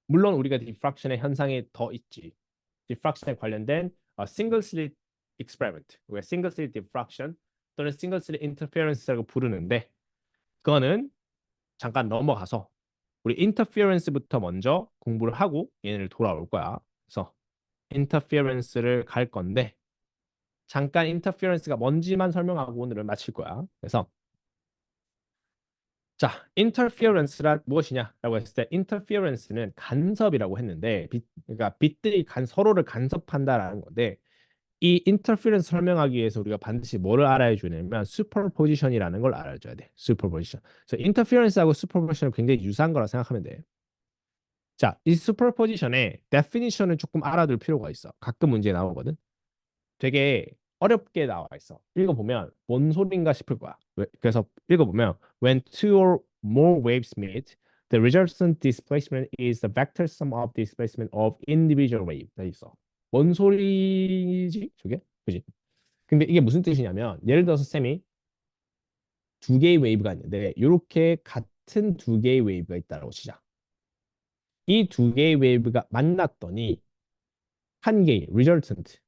물론 우리가 디프락션의 현상이 더 있지. 디프락션에 관련된 싱글 슬릿 익스페리먼트, 왜 싱글 슬릿 디프락션 또는 싱글 슬릿 인터페어런스라고 부르는데 그거는 잠깐 넘어가서 우리 인터페어런스부터 먼저 공부를 하고 얘네를 돌아올 거야. 그래서 인터페어런스를 갈 건데 잠깐 인터페어런스가 뭔지만 설명하고 오늘은 마칠 거야. 그래서 자, interference란 무엇이냐라고 했을 때 interference는 간섭이라고 했는데 그러니까 빛들이 서로를 간섭한다라는 건데 이 interference 설명하기 위해서 우리가 반드시 뭐를 알아야 주냐면 superposition이라는 걸 알아줘야 돼. superposition. 그래서 interference하고 superposition은 굉장히 유사한 거라 생각하면 돼. 자, 이 superposition의 definition을 조금 알아둘 필요가 있어. 가끔 문제에 나오거든. 되게 어렵게 나와 있어. 읽어보면 뭔 소린가 싶을 거야. 그래서 읽어보면 when two or more waves meet, the resultant displacement is the vector sum of displacement of individual wave. 돼 있어. 뭔 소리지? 저게? 그지? 근데 이게 무슨 뜻이냐면 예를 들어서 쌤이 두 개의 웨이브가 있는데 이렇게 같은 두 개의 웨이브가 있다고 치자. 이 두 개의 웨이브가 만났더니 한 개의 resultant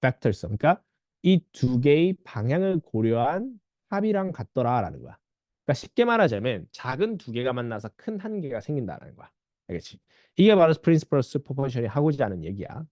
팩터스. 그러니까 이 두 개의 방향을 고려한 합이랑 같더라라는 거야. 그러니까 쉽게 말하자면 작은 두 개가 만나서 큰 한 개가 생긴다는 거야. 알겠지? 이게 바로 프린시플 슈퍼포지션이 하고자 하는 얘기야.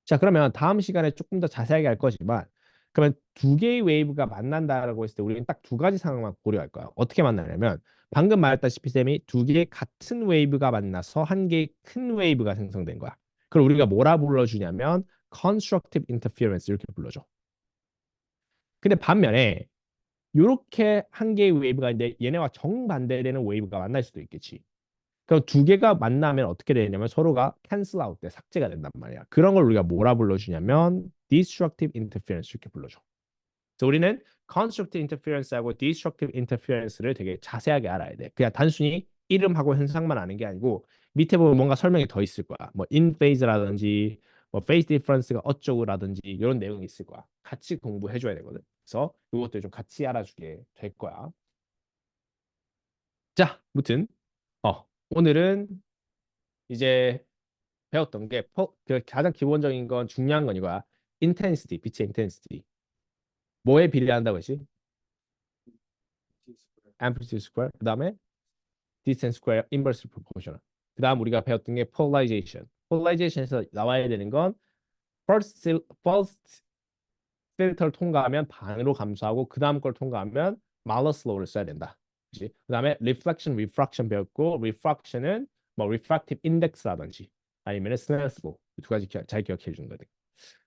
자, 그러면 다음 시간에 조금 더 자세하게 할 거지만 그러면 두 개의 웨이브가 만난다라고 했을 때 우리는 딱 두 가지 상황만 고려할 거야. 어떻게 만나냐면 방금 말했다시피 쌤이 두 개의 같은 웨이브가 만나서 한 개의 큰 웨이브가 생성된 거야. 그걸 우리가 뭐라 불러주냐면 constructive interference 이렇게 불러줘. 근데 반면에 이렇게 한 개의 웨이브가 있는데 얘네와 정반대되는 웨이브가 만날 수도 있겠지. 그럼 두 개가 만나면 어떻게 되냐면 서로가 cancel out 돼 삭제가 된단 말이야. 그런 걸 우리가 뭐라 불러주냐면 destructive interference 이렇게 불러줘. 그래서 우리는 constructive interference하고 destructive interference를 되게 자세하게 알아야 돼. 그냥 단순히 이름하고 현상만 아는 게 아니고 밑에 보면 뭔가 설명이 더 있을 거야. 뭐 in phase라든지 뭐 phase difference가 어쩌고라든지 이런 내용이 있을 거야. 같이 공부해 줘야 되거든. 그래서 이것도 좀 같이 알아주게 될 거야. 자, 무튼 오늘은 이제 배웠던 게 그 가장 기본적인 건 중요한 건 이거야. intensity, 빛의 intensity. 뭐에 비례한다고 했지? amplitude square. 그다음에 distance square inversely proportional. 그다음 우리가 배웠던 게 polarization. polarization에서 나와야 되는 건 first 필터를 통과하면 반으로 감소하고 그다음 걸 통과하면 Malus law를 써야 된다. 그렇지? 그다음에 reflection, refraction 배웠고 refraction은 뭐 refractive index라든지 아니면 Snell's law 두 가지 잘 기억해 주는 거든.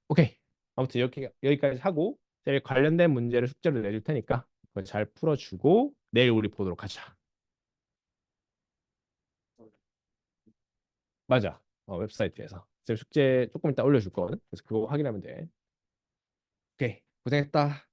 오케이. 아무튼 이렇게 여기까지 하고 제일 관련된 문제를 숙제로 내줄 테니까 그걸 잘 풀어주고 내일 우리 보도록 하자. 맞아. 웹사이트에서. 쌤 숙제 조금 이따 올려줄 거거든. 그래서 그거 확인하면 돼. 오케이. 고생했다.